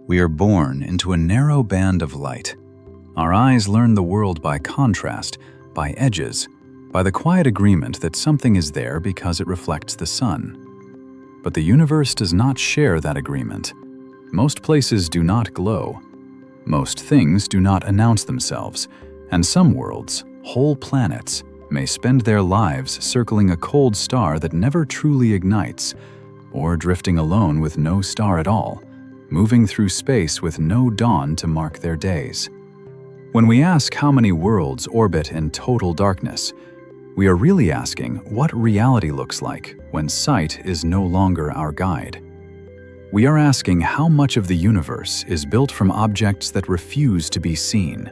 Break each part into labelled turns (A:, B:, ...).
A: We are born into a narrow band of light. Our eyes learn the world by contrast, by edges, by the quiet agreement that something is there because it reflects the sun. But the universe does not share that agreement. Most places do not glow. Most things do not announce themselves, and some worlds, whole planets, may spend their lives circling a cold star that never truly ignites, or drifting alone with no star at all, moving through space with no dawn to mark their days. When we ask how many worlds orbit in total darkness, we are really asking what reality looks like when sight is no longer our guide. We are asking how much of the universe is built from objects that refuse to be seen,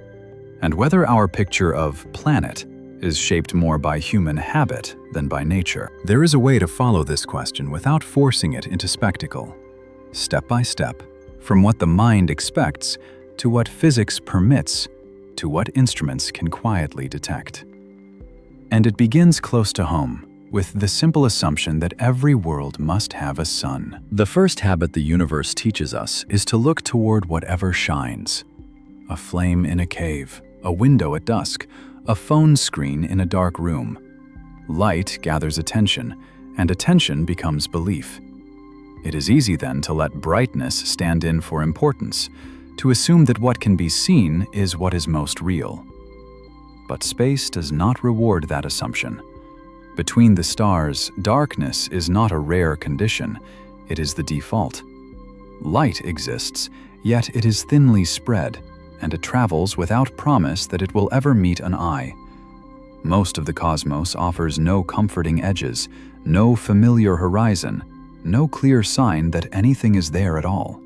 A: and whether our picture of planet is shaped more by human habit than by nature. There is a way to follow this question without forcing it into spectacle. Step by step, from what the mind expects to what physics permits to what instruments can quietly detect. And it begins close to home, with the simple assumption that every world must have a sun. The first habit the universe teaches us is to look toward whatever shines. A flame in a cave, a window at dusk, a phone screen in a dark room. Light gathers attention, and attention becomes belief. It is easy then to let brightness stand in for importance, to assume that what can be seen is what is most real. But space does not reward that assumption. Between the stars, darkness is not a rare condition, it is the default. Light exists, yet it is thinly spread, and it travels without promise that it will ever meet an eye. Most of the cosmos offers no comforting edges, no familiar horizon, no clear sign that anything is there at all.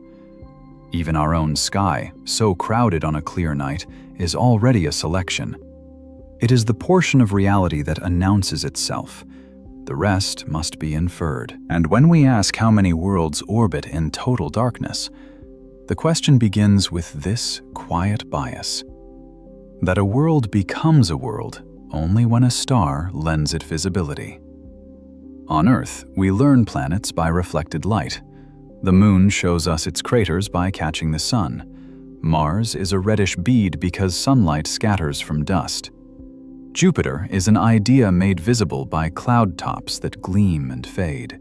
A: Even our own sky, so crowded on a clear night, is already a selection. It is the portion of reality that announces itself. The rest must be inferred. And when we ask how many worlds orbit in total darkness, the question begins with this quiet bias: that a world becomes a world only when a star lends it visibility. On Earth, we learn planets by reflected light. The moon shows us its craters by catching the sun. Mars is a reddish bead because sunlight scatters from dust. Jupiter is an idea made visible by cloud tops that gleam and fade.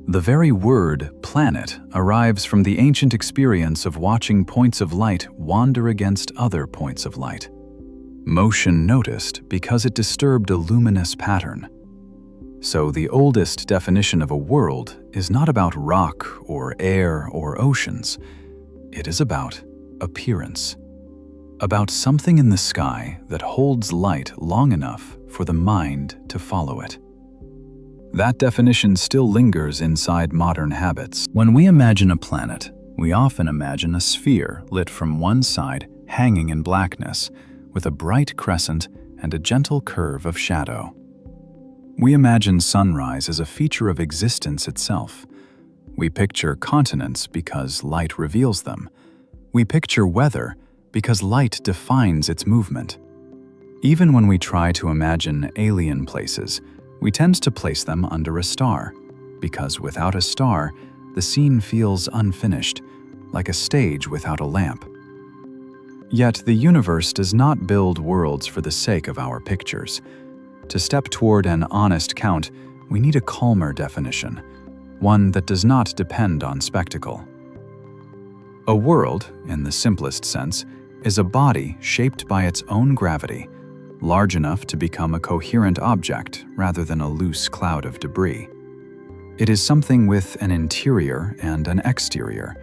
A: The very word planet arrives from the ancient experience of watching points of light wander against other points of light. Motion noticed because it disturbed a luminous pattern. So the oldest definition of a world is not about rock or air or oceans. It is about appearance. About something in the sky that holds light long enough for the mind to follow it. That definition still lingers inside modern habits. When we imagine a planet, we often imagine a sphere lit from one side, hanging in blackness, with a bright crescent and a gentle curve of shadow. We imagine sunrise as a feature of existence itself. We picture continents because light reveals them. We picture weather because light defines its movement. Even when we try to imagine alien places, we tend to place them under a star, because without a star, the scene feels unfinished, like a stage without a lamp. Yet the universe does not build worlds for the sake of our pictures. To step toward an honest count, we need a calmer definition, one that does not depend on spectacle. A world, in the simplest sense, is a body shaped by its own gravity, large enough to become a coherent object rather than a loose cloud of debris. It is something with an interior and an exterior,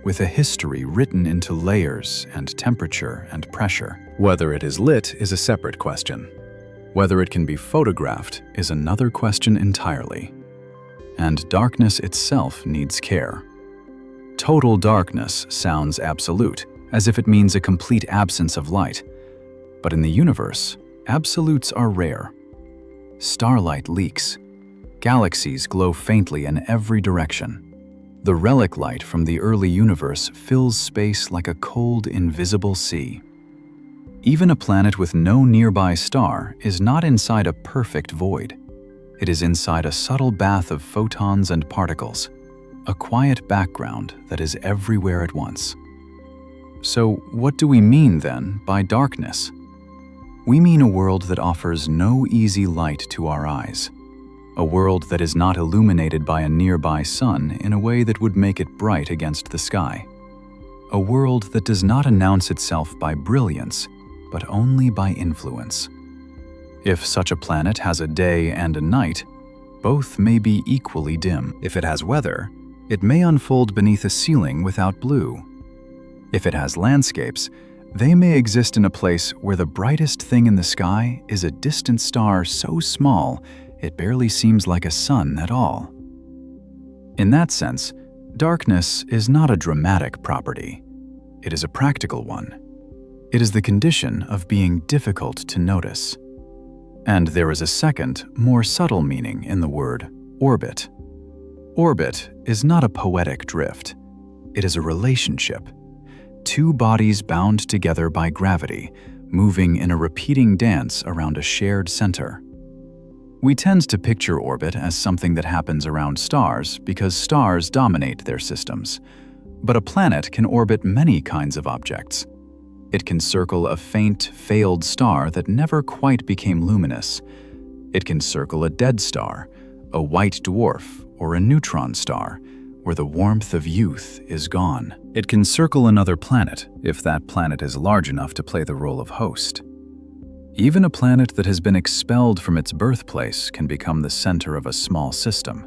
A: with a history written into layers and temperature and pressure. Whether it is lit is a separate question. Whether it can be photographed is another question entirely. And darkness itself needs care. Total darkness sounds absolute, as if it means a complete absence of light. But in the universe, absolutes are rare. Starlight leaks. Galaxies glow faintly in every direction. The relic light from the early universe fills space like a cold, invisible sea. Even a planet with no nearby star is not inside a perfect void. It is inside a subtle bath of photons and particles. a quiet background that is everywhere at once. So, what do we mean then by darkness? We mean a world that offers no easy light to our eyes, a world that is not illuminated by a nearby sun in a way that would make it bright against the sky, a world that does not announce itself by brilliance, but only by influence. If such a planet has a day and a night, both may be equally dim. If it has weather, it may unfold beneath a ceiling without blue. If it has landscapes, they may exist in a place where the brightest thing in the sky is a distant star so small it barely seems like a sun at all. In that sense, darkness is not a dramatic property. It is a practical one. It is the condition of being difficult to notice. And there is a second, more subtle meaning in the word orbit. Orbit is not a poetic drift. It is a relationship. Two bodies bound together by gravity, moving in a repeating dance around a shared center. We tend to picture orbit as something that happens around stars because stars dominate their systems. But a planet can orbit many kinds of objects. It can circle a faint, failed star that never quite became luminous. It can circle a dead star, a white dwarf, or a neutron star, where the warmth of youth is gone. It can circle another planet if that planet is large enough to play the role of host. Even a planet that has been expelled from its birthplace can become the center of a small system.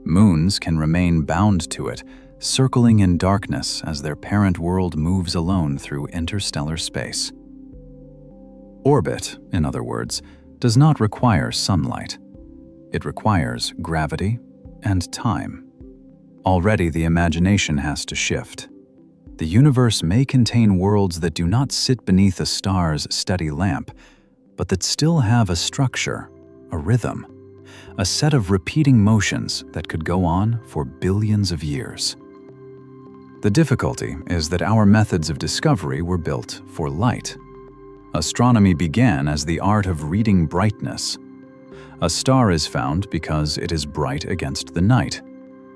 A: Moons can remain bound to it, circling in darkness as their parent world moves alone through interstellar space. Orbit, in other words, does not require sunlight. It requires gravity and time. Already the imagination has to shift. The universe may contain worlds that do not sit beneath a star's steady lamp, but that still have a structure, a rhythm, a set of repeating motions that could go on for billions of years. The difficulty is that our methods of discovery were built for light. Astronomy began as the art of reading brightness. A star is found because it is bright against the night.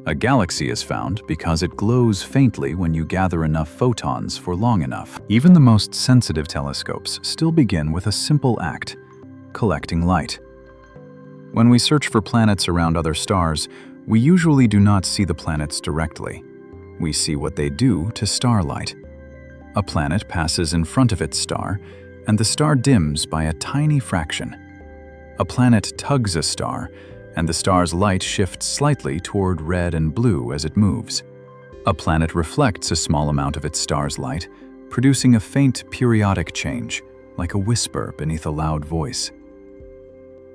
A: A galaxy is found because it glows faintly when you gather enough photons for long enough. Even the most sensitive telescopes still begin with a simple act: collecting light. When we search for planets around other stars, we usually do not see the planets directly. We see what they do to starlight. A planet passes in front of its star, and the star dims by a tiny fraction. A planet tugs a star, and the star's light shifts slightly toward red and blue as it moves. A planet reflects a small amount of its star's light, producing a faint periodic change, like a whisper beneath a loud voice.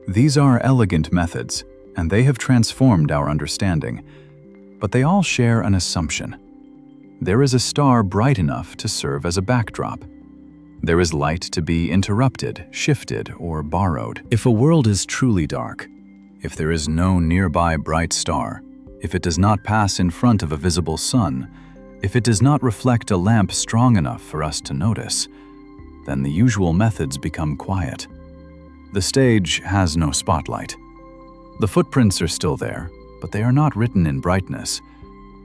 A: These are elegant methods, and they have transformed our understanding, but they all share an assumption. There is a star bright enough to serve as a backdrop. There is light to be interrupted, shifted, or borrowed. If a world is truly dark, if there is no nearby bright star, if it does not pass in front of a visible sun, if it does not reflect a lamp strong enough for us to notice, then the usual methods become quiet. The stage has no spotlight. The footprints are still there, but they are not written in brightness.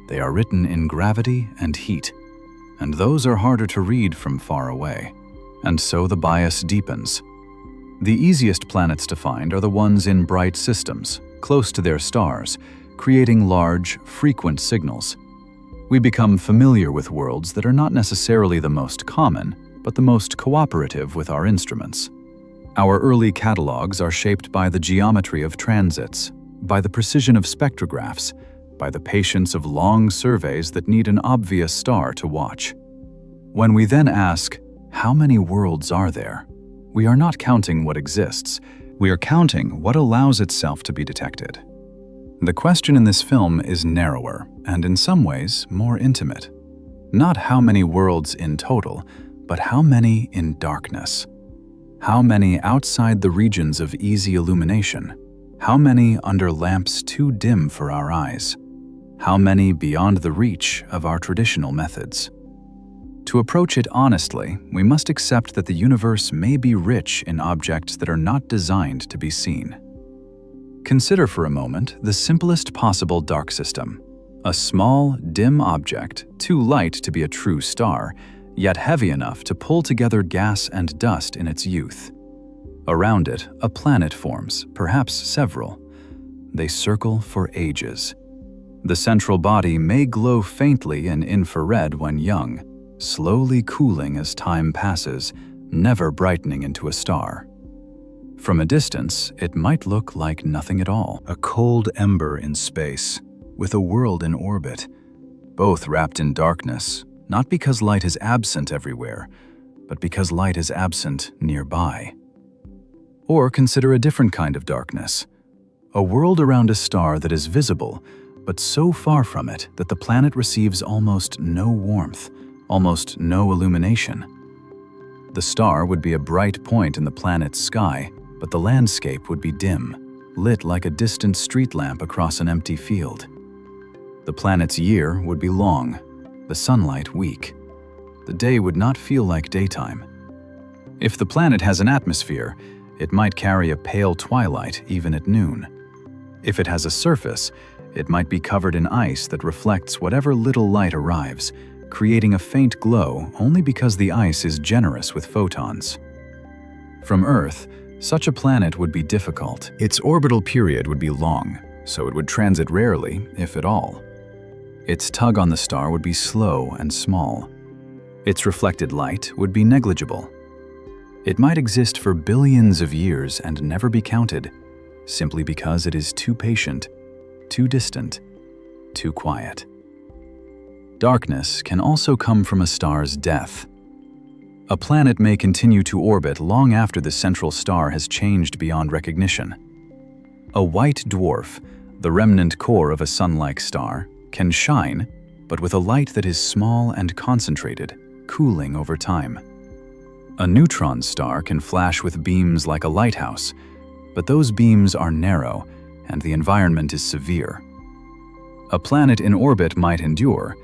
A: They are written in gravity and heat, and those are harder to read from far away. And so the bias deepens. The easiest planets to find are the ones in bright systems, close to their stars, creating large, frequent signals. We become familiar with worlds that are not necessarily the most common, but the most cooperative with our instruments. Our early catalogs are shaped by the geometry of transits, by the precision of spectrographs, by the patience of long surveys that need an obvious star to watch. When we then ask, how many worlds are there? We are not counting what exists, we are counting what allows itself to be detected. The question in this film is narrower and in some ways more intimate. Not how many worlds in total, but how many in darkness. How many outside the regions of easy illumination? How many under lamps too dim for our eyes? How many beyond the reach of our traditional methods? To approach it honestly, we must accept that the universe may be rich in objects that are not designed to be seen. Consider for a moment the simplest possible dark system, A small, dim object, too light to be a true star, yet heavy enough to pull together gas and dust in its youth. Around it, a planet forms, perhaps several. They circle for ages. The central body may glow faintly in infrared when young, slowly cooling as time passes, never brightening into a star. From a distance, it might look like nothing at all. A cold ember in space, with a world in orbit, both wrapped in darkness, not because light is absent everywhere, but because light is absent nearby. Or consider a different kind of darkness. A world around a star that is visible, but so far from it that the planet receives almost no warmth, almost no illumination. The star would be a bright point in the planet's sky, but the landscape would be dim, lit like a distant street lamp across an empty field. The planet's year would be long, the sunlight weak. The day would not feel like daytime. If the planet has an atmosphere, it might carry a pale twilight even at noon. If it has a surface, it might be covered in ice that reflects whatever little light arrives, creating a faint glow only because the ice is generous with photons. From Earth, such a planet would be difficult. Its orbital period would be long, so it would transit rarely, if at all. Its tug on the star would be slow and small. Its reflected light would be negligible. It might exist for billions of years and never be counted, simply because it is too patient, too distant, too quiet. Darkness can also come from a star's death. A planet may continue to orbit long after the central star has changed beyond recognition. A white dwarf, the remnant core of a sun-like star, can shine, but with a light that is small and concentrated, cooling over time. A neutron star can flash with beams like a lighthouse, but those beams are narrow and the environment is severe. A planet in orbit might endure,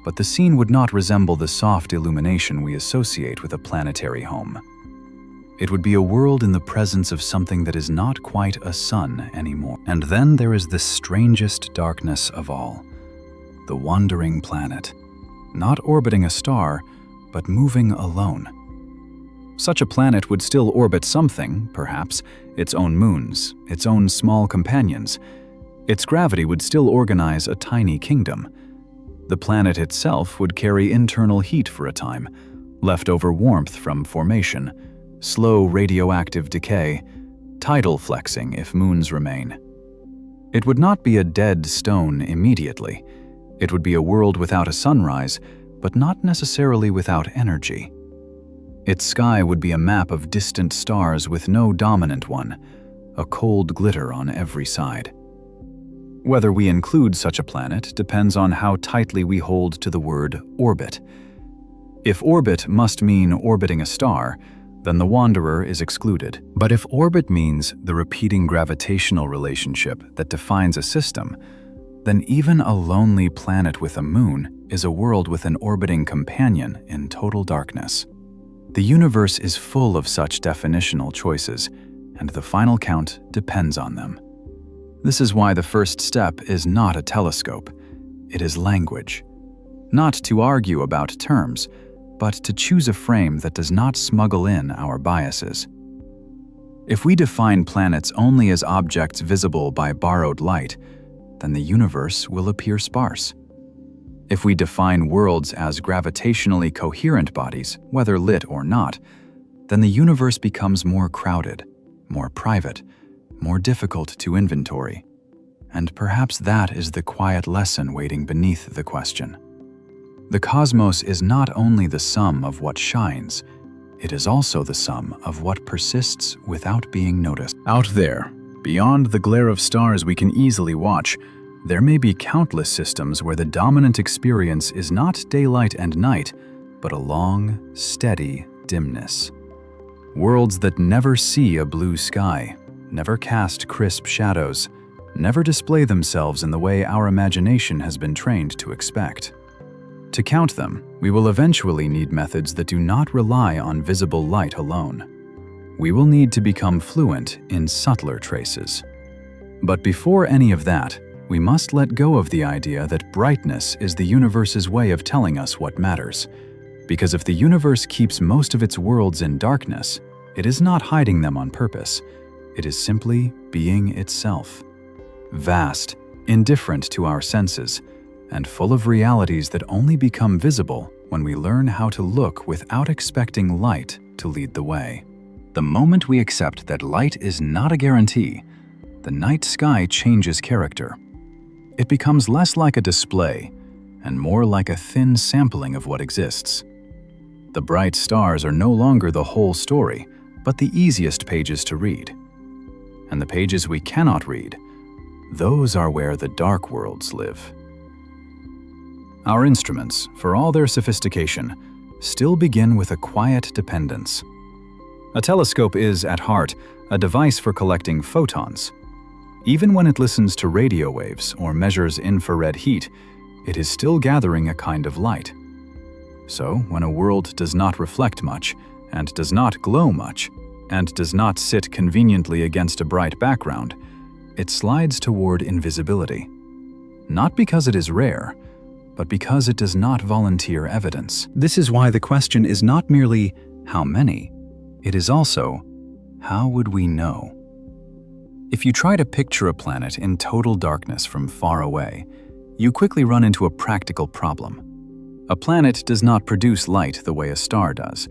A: but the scene would not resemble the soft illumination we associate with a planetary home. It would be a world in the presence of something that is not quite a sun anymore. And then there is the strangest darkness of all, the wandering planet, not orbiting a star, but moving alone. Such a planet would still orbit something, perhaps, its own moons, its own small companions. Its gravity would still organize a tiny kingdom. The planet itself would carry internal heat for a time, leftover warmth from formation, slow radioactive decay, tidal flexing if moons remain. It would not be a dead stone immediately. It would be a world without a sunrise, but not necessarily without energy. Its sky would be a map of distant stars with no dominant one, a cold glitter on every side. Whether we include such a planet depends on how tightly we hold to the word orbit. If orbit must mean orbiting a star, then the wanderer is excluded. But if orbit means the repeating gravitational relationship that defines a system, then even a lonely planet with a moon is a world with an orbiting companion in total darkness. The universe is full of such definitional choices, and the final count depends on them. This is why the first step is not a telescope, it is language. Not to argue about terms, but to choose a frame that does not smuggle in our biases. If we define planets only as objects visible by borrowed light, then the universe will appear sparse. If we define worlds as gravitationally coherent bodies, whether lit or not, then the universe becomes more crowded, more private, more difficult to inventory. And perhaps that is the quiet lesson waiting beneath the question. The cosmos is not only the sum of what shines, it is also the sum of what persists without being noticed. Out there, beyond the glare of stars we can easily watch, there may be countless systems where the dominant experience is not daylight and night, but a long, steady dimness. Worlds that never see a blue sky, never cast crisp shadows, never display themselves in the way our imagination has been trained to expect. To count them, we will eventually need methods that do not rely on visible light alone. We will need to become fluent in subtler traces. But before any of that, We must let go of the idea that brightness is the universe's way of telling us what matters. Because if the universe keeps most of its worlds in darkness, it is not hiding them on purpose. It is simply being itself. Vast, indifferent to our senses, and full of realities that only become visible when we learn how to look without expecting light to lead the way. The moment we accept that light is not a guarantee, the night sky changes character. It becomes less like a display and more like a thin sampling of what exists. The bright stars are no longer the whole story, but the easiest pages to read. And the pages we cannot read, those are where the dark worlds live. Our instruments, for all their sophistication, still begin with a quiet dependence. A telescope is, at heart, a device for collecting photons. Even when it listens to radio waves or measures infrared heat, it is still gathering a kind of light. So, when a world does not reflect much, and does not glow much, and does not sit conveniently against a bright background, it slides toward invisibility. Not because it is rare, but because it does not volunteer evidence. This is why the question is not merely, how many? It is also, how would we know? If you try to picture a planet in total darkness from far away, you quickly run into a practical problem. A planet does not produce light the way a star does.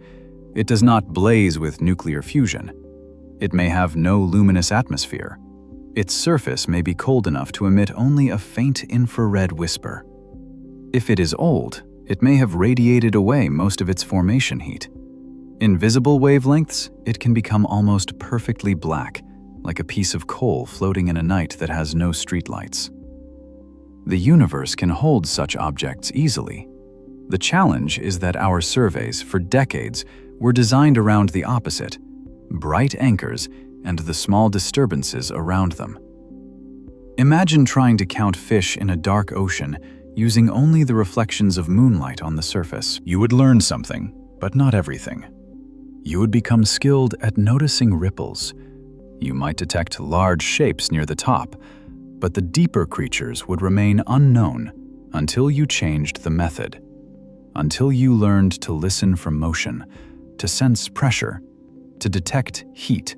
A: It does not blaze with nuclear fusion. It may have no luminous atmosphere. Its surface may be cold enough to emit only a faint infrared whisper. If it is old, it may have radiated away most of its formation heat. In visible wavelengths, it can become almost perfectly black, like a piece of coal floating in a night that has no streetlights. The universe can hold such objects easily. The challenge is that our surveys, for decades, were designed around the opposite: bright anchors and the small disturbances around them. Imagine trying to count fish in a dark ocean using only the reflections of moonlight on the surface. You would learn something, but not everything. You would become skilled at noticing ripples. You might detect large shapes near the top, but the deeper creatures would remain unknown until you changed the method, until you learned to listen for motion, to sense pressure, to detect heat,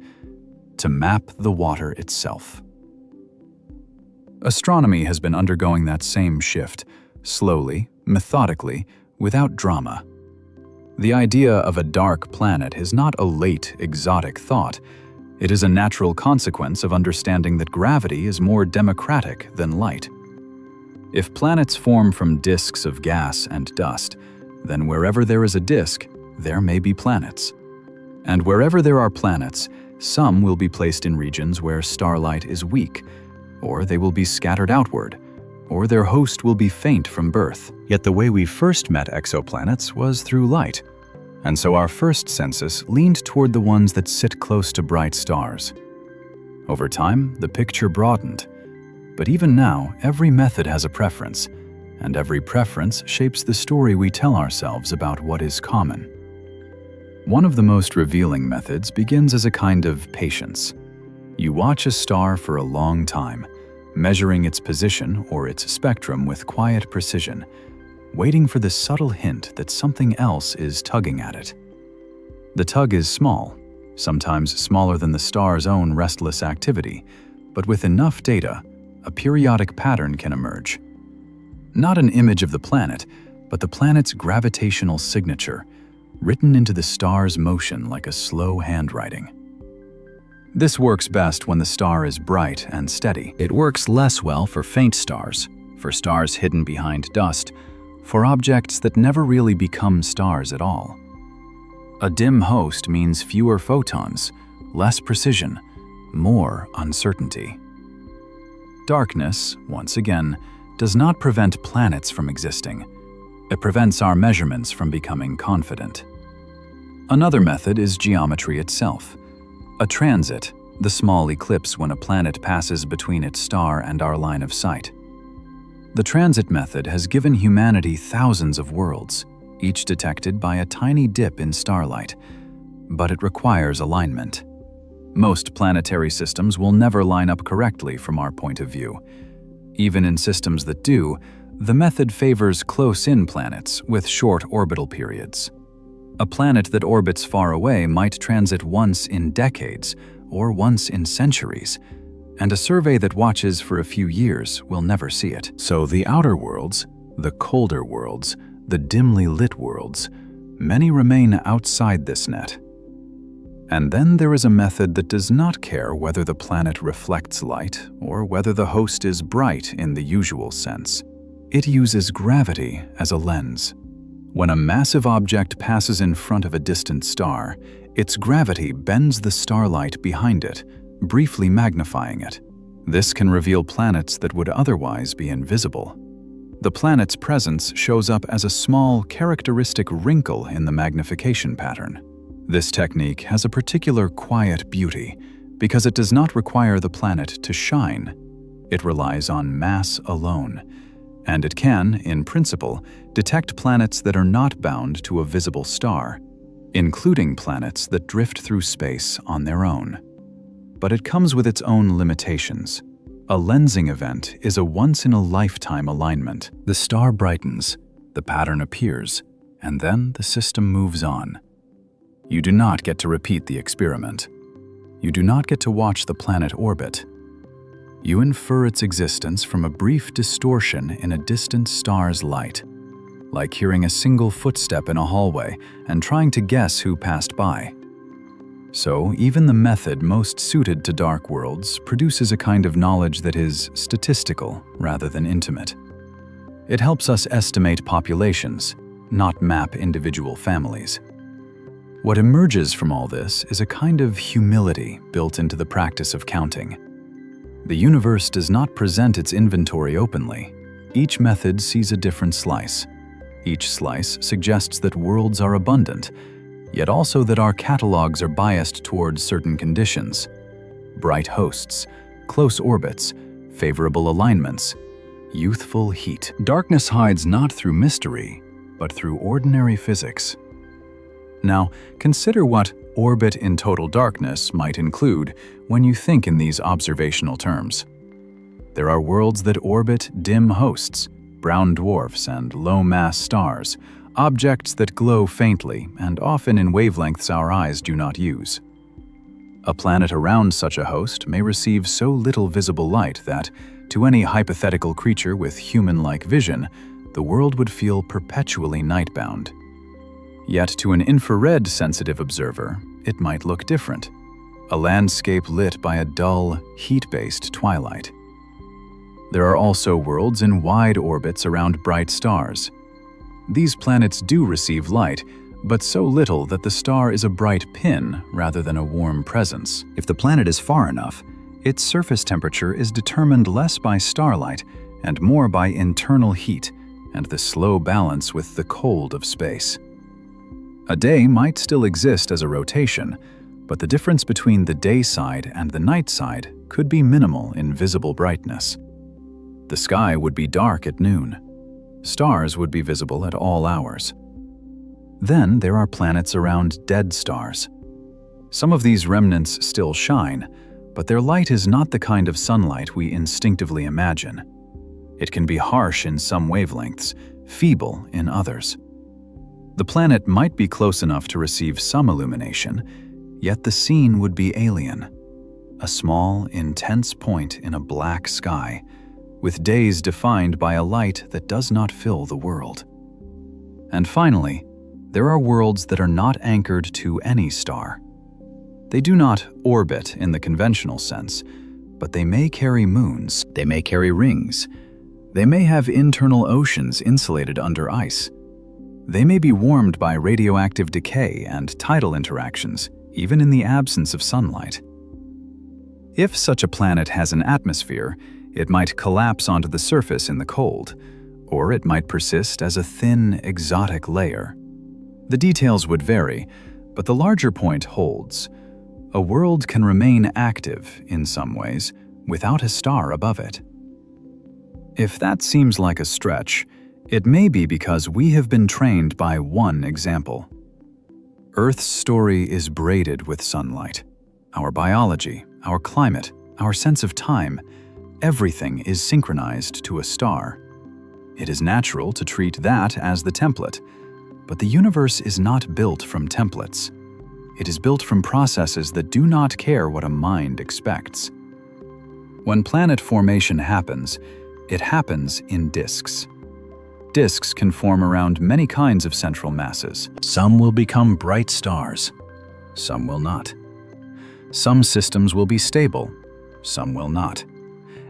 A: to map the water itself. Astronomy has been undergoing that same shift, slowly, methodically, without drama. The idea of a dark planet is not a late, exotic thought. It is a natural consequence of understanding that gravity is more democratic than light. If planets form from disks of gas and dust, then wherever there is a disk, there may be planets. And wherever there are planets, some will be placed in regions where starlight is weak, or they will be scattered outward, or their host will be faint from birth. Yet the way we first met exoplanets was through light, and so our first census leaned toward the ones that sit close to bright stars. Over time, the picture broadened, but even now, every method has a preference, and every preference shapes the story we tell ourselves about what is common. One of the most revealing methods begins as a kind of patience. You watch a star for a long time, measuring its position or its spectrum with quiet precision, waiting for the subtle hint that something else is tugging at it. The tug is small, sometimes smaller than the star's own restless activity, but with enough data, a periodic pattern can emerge. Not an image of the planet, but the planet's gravitational signature, written into the star's motion like a slow handwriting. This works best when the star is bright and steady. It works less well for faint stars, for stars hidden behind dust, for objects that never really become stars at all. A dim host means fewer photons, less precision, more uncertainty. Darkness, once again, does not prevent planets from existing. It prevents our measurements from becoming confident. Another method is geometry itself. A transit, the small eclipse when a planet passes between its star and our line of sight. The transit method has given humanity thousands of worlds, each detected by a tiny dip in starlight, but it requires alignment. Most planetary systems will never line up correctly from our point of view. Even in systems that do, the method favors close-in planets with short orbital periods. A planet that orbits far away might transit once in decades or once in centuries, and a survey that watches for a few years will never see it. So the outer worlds, the colder worlds, the dimly lit worlds, many remain outside this net. And then there is a method that does not care whether the planet reflects light or whether the host is bright in the usual sense. It uses gravity as a lens. When a massive object passes in front of a distant star, its gravity bends the starlight behind it, briefly magnifying it. This can reveal planets that would otherwise be invisible. The planet's presence shows up as a small, characteristic wrinkle in the magnification pattern. This technique has a particular quiet beauty because it does not require the planet to shine. It relies on mass alone, and it can, in principle, detect planets that are not bound to a visible star, including planets that drift through space on their own. But it comes with its own limitations. A lensing event is a once-in-a-lifetime alignment. The star brightens, the pattern appears, and then the system moves on. You do not get to repeat the experiment. You do not get to watch the planet orbit. You infer its existence from a brief distortion in a distant star's light, like hearing a single footstep in a hallway and trying to guess who passed by. So, even the method most suited to dark worlds produces a kind of knowledge that is statistical rather than intimate. It helps us estimate populations, not map individual families. What emerges from all this is a kind of humility built into the practice of counting. The universe does not present its inventory openly. Each method sees a different slice. Each slice suggests that worlds are abundant, yet also that our catalogs are biased towards certain conditions: bright hosts, close orbits, favorable alignments, youthful heat. Darkness hides not through mystery, but through ordinary physics. Now, consider what orbit in total darkness might include when you think in these observational terms. There are worlds that orbit dim hosts, brown dwarfs and low-mass stars, objects that glow faintly and often in wavelengths our eyes do not use. A planet around such a host may receive so little visible light that, to any hypothetical creature with human-like vision, the world would feel perpetually nightbound. Yet to an infrared-sensitive observer, it might look different, a landscape lit by a dull, heat-based twilight. There are also worlds in wide orbits around bright stars. These planets do receive light, but so little that the star is a bright pin rather than a warm presence. If the planet is far enough, its surface temperature is determined less by starlight and more by internal heat and the slow balance with the cold of space. A day might still exist as a rotation, but the difference between the day side and the night side could be minimal in visible brightness. The sky would be dark at noon. Stars would be visible at all hours. Then there are planets around dead stars. Some of these remnants still shine, but their light is not the kind of sunlight we instinctively imagine. It can be harsh in some wavelengths, feeble in others. The planet might be close enough to receive some illumination, yet the scene would be alien. A small, intense point in a black sky, with days defined by a light that does not fill the world. And finally, there are worlds that are not anchored to any star. They do not orbit in the conventional sense, but they may carry moons, they may carry rings, they may have internal oceans insulated under ice. They may be warmed by radioactive decay and tidal interactions, even in the absence of sunlight. If such a planet has an atmosphere, it might collapse onto the surface in the cold, or it might persist as a thin, exotic layer. The details would vary, but the larger point holds. A world can remain active, in some ways, without a star above it. If that seems like a stretch, it may be because we have been trained by one example. Earth's story is braided with sunlight. Our biology, our climate, our sense of time, Everything is synchronized to a star. It is natural to treat that as the template, but the universe is not built from templates. It is built from processes that do not care what a mind expects. When planet formation happens, it happens in disks. Disks can form around many kinds of central masses. Some will become bright stars. Some will not. Some systems will be stable. Some will not.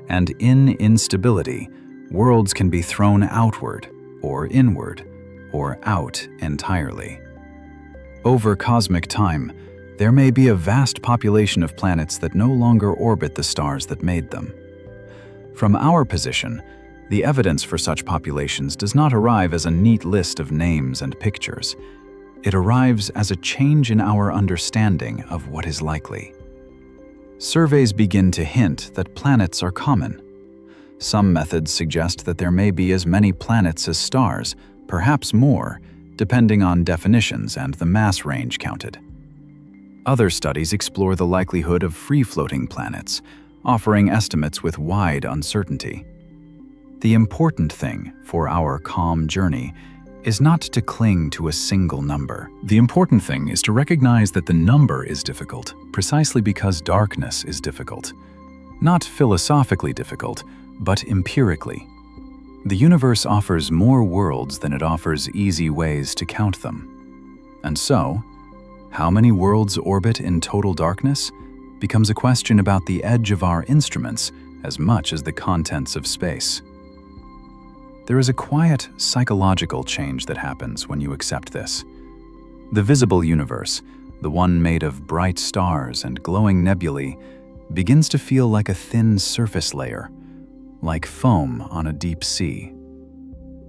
A: And in instability, worlds can be thrown outward or inward or out entirely. Over cosmic time, there may be a vast population of planets that no longer orbit the stars that made them. From our position, the evidence for such populations does not arrive as a neat list of names and pictures. It arrives as a change in our understanding of what is likely. Surveys begin to hint that planets are common. Some methods suggest that there may be as many planets as stars, perhaps more, depending on definitions and the mass range counted. Other studies explore the likelihood of free-floating planets, offering estimates with wide uncertainty. The important thing for our calm journey is not to cling to a single number. The important thing is to recognize that the number is difficult precisely because darkness is difficult. Not philosophically difficult, but empirically. The universe offers more worlds than it offers easy ways to count them. And so, how many worlds orbit in total darkness becomes a question about the edge of our instruments as much as the contents of space. There is a quiet psychological change that happens when you accept this. The visible universe, the one made of bright stars and glowing nebulae, begins to feel like a thin surface layer, like foam on a deep sea.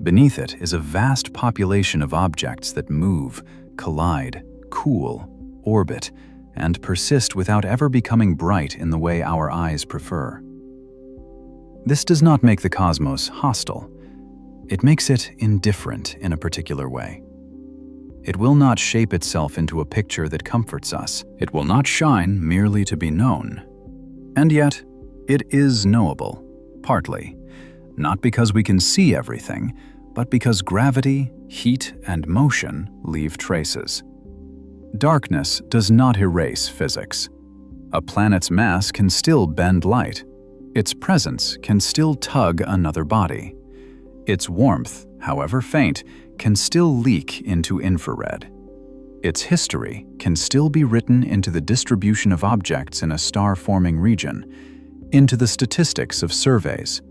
A: Beneath it is a vast population of objects that move, collide, cool, orbit, and persist without ever becoming bright in the way our eyes prefer. This does not make the cosmos hostile. It makes it indifferent in a particular way. It will not shape itself into a picture that comforts us. It will not shine merely to be known. And yet, it is knowable. Partly, not because we can see everything, but because gravity, heat, and motion leave traces. Darkness does not erase physics. A planet's mass can still bend light. Its presence can still tug another body. Its warmth, however faint, can still leak into infrared. Its history can still be written into the distribution of objects in a star-forming region, into the statistics of surveys,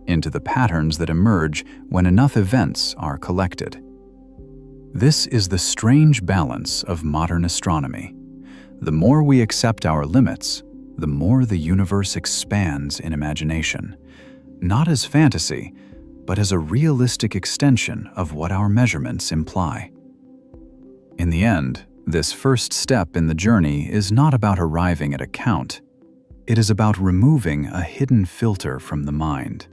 A: into the patterns that emerge when enough events are collected. This is the strange balance of modern astronomy. The more we accept our limits, the more the universe expands in imagination, not as fantasy, but as a realistic extension of what our measurements imply. In the end, this first step in the journey is not about arriving at a count. It is about removing a hidden filter from the mind.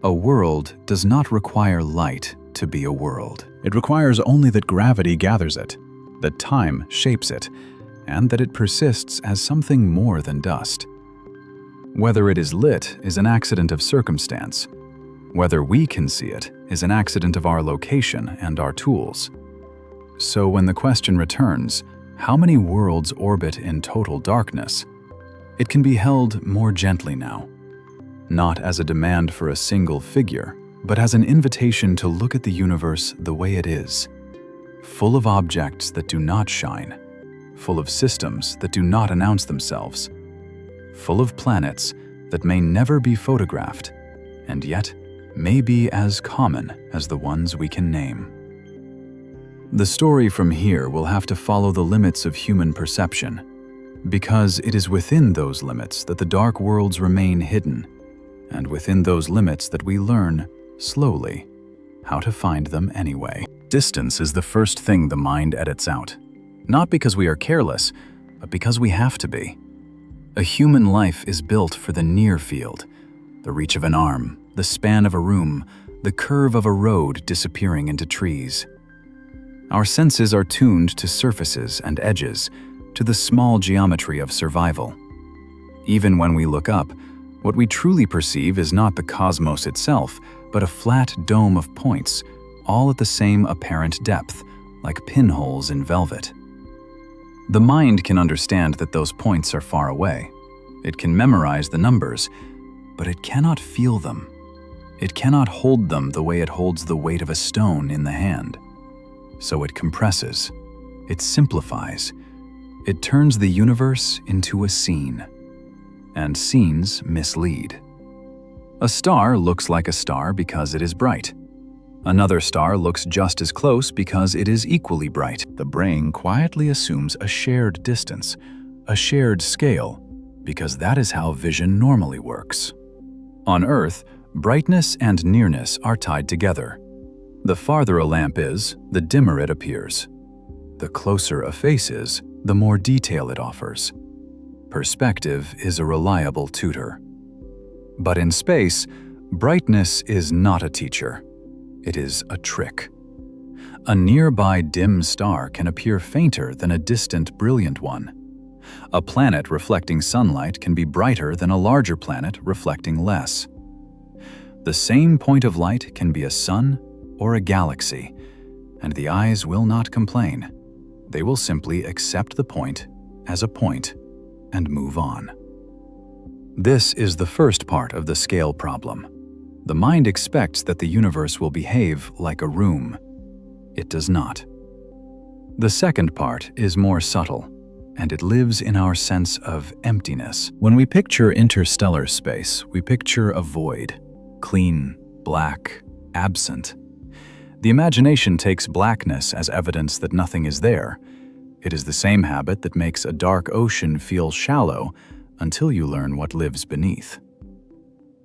A: A world does not require light to be a world. It requires only that gravity gathers it, that time shapes it, and that it persists as something more than dust. Whether it is lit is an accident of circumstance. Whether we can see it is an accident of our location and our tools. So when the question returns, how many worlds orbit in total darkness? It can be held more gently now, not as a demand for a single figure, but as an invitation to look at the universe the way it is, full of objects that do not shine, full of systems that do not announce themselves, full of planets that may never be photographed, and yet may be as common as the ones we can name. The story from here will have to follow the limits of human perception, because it is within those limits that the dark worlds remain hidden, and within those limits that we learn, slowly, how to find them anyway. Distance is the first thing the mind edits out, not because we are careless, but because we have to be. A human life is built for the near field, the reach of an arm, the span of a room, the curve of a road disappearing into trees. Our senses are tuned to surfaces and edges, to the small geometry of survival. Even when we look up, What we truly perceive is not the cosmos itself, but a flat dome of points, all at the same apparent depth, like pinholes in velvet. The mind can understand that those points are far away. It can memorize the numbers, but it cannot feel them. It cannot hold them the way it holds the weight of a stone in the hand. So it compresses, it simplifies, it turns the universe into a scene. And scenes mislead. A star looks like a star because it is bright. Another star looks just as close because it is equally bright. The brain quietly assumes a shared distance, a shared scale, because that is how vision normally works. On Earth, brightness and nearness are tied together. The farther a lamp is, the dimmer it appears. The closer a face is, the more detail it offers. Perspective is a reliable tutor. But in space, brightness is not a teacher. It is a trick. A nearby dim star can appear fainter than a distant brilliant one. A planet reflecting sunlight can be brighter than a larger planet reflecting less. The same point of light can be a sun or a galaxy, and the eyes will not complain. They will simply accept the point as a point and move on. This is the first part of the scale problem. The mind expects that the universe will behave like a room. It does not. The second part is more subtle, and it lives in our sense of emptiness. When we picture interstellar space, we picture a void, clean, black, absent. The imagination takes blackness as evidence that nothing is there. It is the same habit that makes a dark ocean feel shallow until you learn what lives beneath.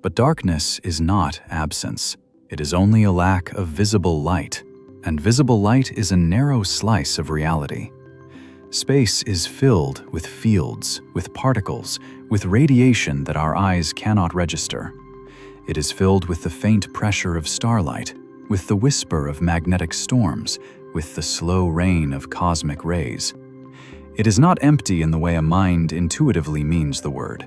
A: But darkness is not absence. It is only a lack of visible light, and visible light is a narrow slice of reality. Space is filled with fields, with particles, with radiation that our eyes cannot register. It is filled with the faint pressure of starlight, with the whisper of magnetic storms, with the slow rain of cosmic rays. It is not empty in the way a mind intuitively means the word.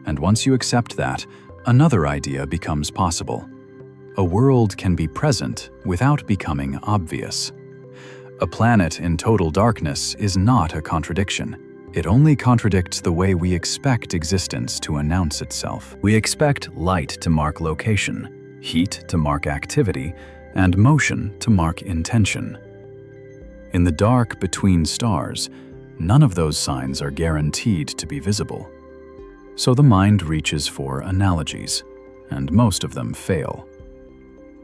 A: And once you accept that, another idea becomes possible. A world can be present without becoming obvious. A planet in total darkness is not a contradiction. It only contradicts the way we expect existence to announce itself. We expect light to mark location, heat to mark activity, and motion to mark intention. In the dark between stars, none of those signs are guaranteed to be visible. So the mind reaches for analogies, and most of them fail.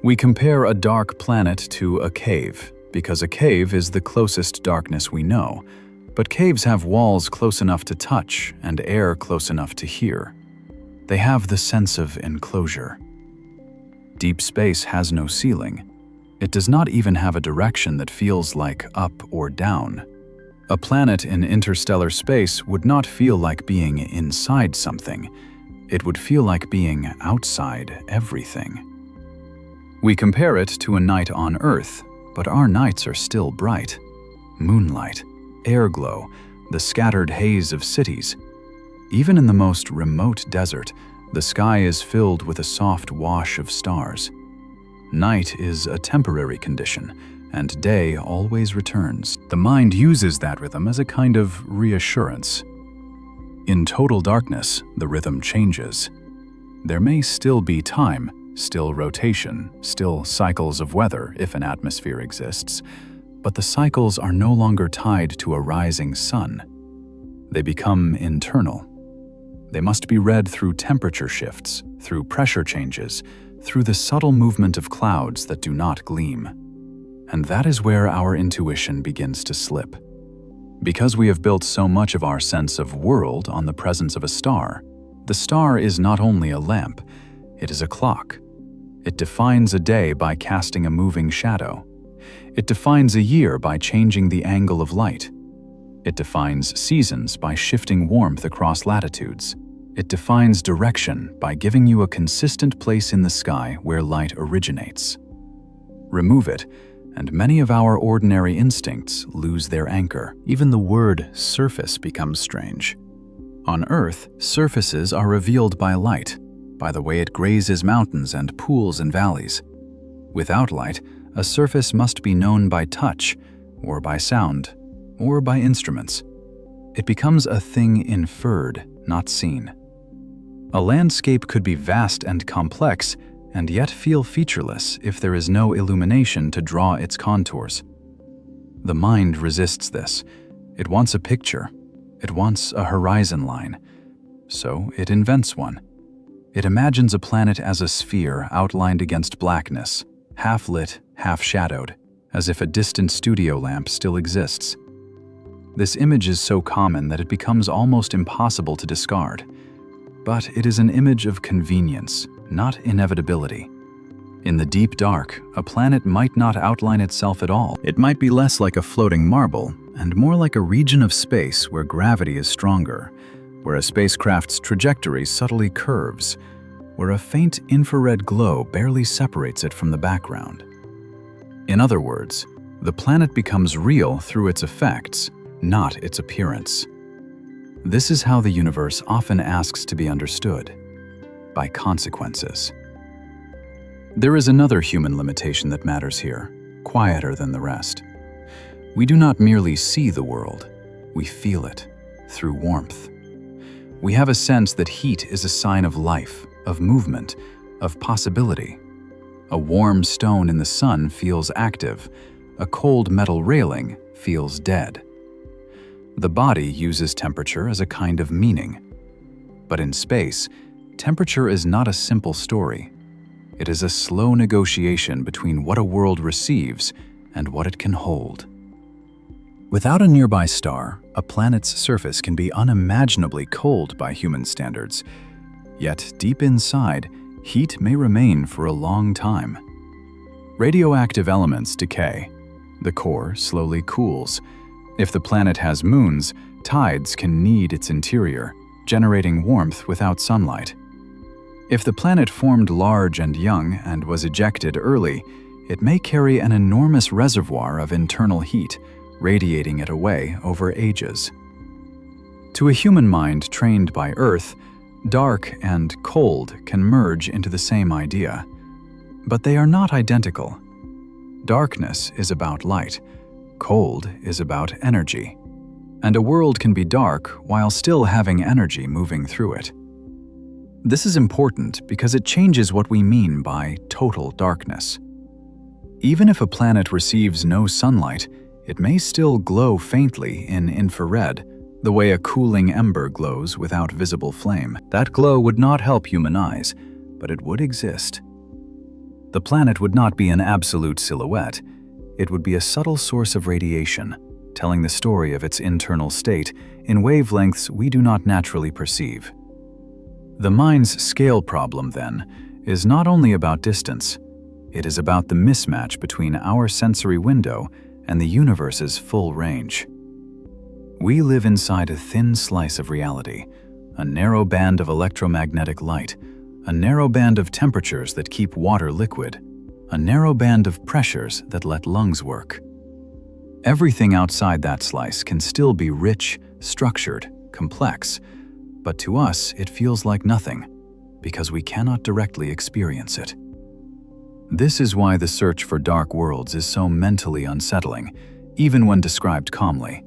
A: We compare a dark planet to a cave, because a cave is the closest darkness we know, but caves have walls close enough to touch and air close enough to hear. They have the sense of enclosure. Deep space has no ceiling. It does not even have a direction that feels like up or down. A planet in interstellar space would not feel like being inside something. It would feel like being outside everything. We compare it to a night on Earth, but our nights are still bright. Moonlight, airglow, the scattered haze of cities. Even in the most remote desert, the sky is filled with a soft wash of stars. Night is a temporary condition, and day always returns. The mind uses that rhythm as a kind of reassurance. In total darkness, the rhythm changes. There may still be time, still rotation, still cycles of weather if an atmosphere exists, but the cycles are no longer tied to a rising sun. They become internal. They must be read through temperature shifts, through pressure changes, through the subtle movement of clouds that do not gleam. And that is where our intuition begins to slip. Because we have built so much of our sense of world on the presence of a star, the star is not only a lamp, it is a clock. It defines a day by casting a moving shadow. It defines a year by changing the angle of light. It defines seasons by shifting warmth across latitudes. It defines direction by giving you a consistent place in the sky where light originates. Remove it, and many of our ordinary instincts lose their anchor. Even the word surface becomes strange. On Earth, surfaces are revealed by light, by the way it grazes mountains and pools and valleys. Without light, a surface must be known by touch, or by sound, or by instruments. It becomes a thing inferred, not seen. A landscape could be vast and complex, and yet feel featureless if there is no illumination to draw its contours. The mind resists this. It wants a picture. It wants a horizon line. So it invents one. It imagines a planet as a sphere outlined against blackness, half lit, half shadowed, as if a distant studio lamp still exists. This image is so common that it becomes almost impossible to discard. But it is an image of convenience, not inevitability. In the deep dark, a planet might not outline itself at all. It might be less like a floating marble and more like a region of space where gravity is stronger, where a spacecraft's trajectory subtly curves, where a faint infrared glow barely separates it from the background. In other words, the planet becomes real through its effects, not its appearance. This is how the universe often asks to be understood, by consequences. There is another human limitation that matters here, quieter than the rest. We do not merely see the world, we feel it, through warmth. We have a sense that heat is a sign of life, of movement, of possibility. A warm stone in the sun feels active, a cold metal railing feels dead. The body uses temperature as a kind of meaning. But in space, temperature is not a simple story. It is a slow negotiation between what a world receives and what it can hold. Without a nearby star, a planet's surface can be unimaginably cold by human standards. Yet deep inside, heat may remain for a long time. Radioactive elements decay. The core slowly cools. If the planet has moons, tides can knead its interior, generating warmth without sunlight. If the planet formed large and young and was ejected early, it may carry an enormous reservoir of internal heat, radiating it away over ages. To a human mind trained by Earth, dark and cold can merge into the same idea. But they are not identical. Darkness is about light. Cold is about energy. And a world can be dark while still having energy moving through it. This is important because it changes what we mean by total darkness. Even if a planet receives no sunlight, it may still glow faintly in infrared, the way a cooling ember glows without visible flame. That glow would not help human eyes, but it would exist. The planet would not be an absolute silhouette. It would be a subtle source of radiation, telling the story of its internal state in wavelengths we do not naturally perceive. The mind's scale problem, then, is not only about distance. It is about the mismatch between our sensory window and the universe's full range. We live inside a thin slice of reality, a narrow band of electromagnetic light, a narrow band of temperatures that keep water liquid, a narrow band of pressures that let lungs work. Everything outside that slice can still be rich, structured, complex, but to us it feels like nothing, because we cannot directly experience it. This is why the search for dark worlds is so mentally unsettling, even when described calmly.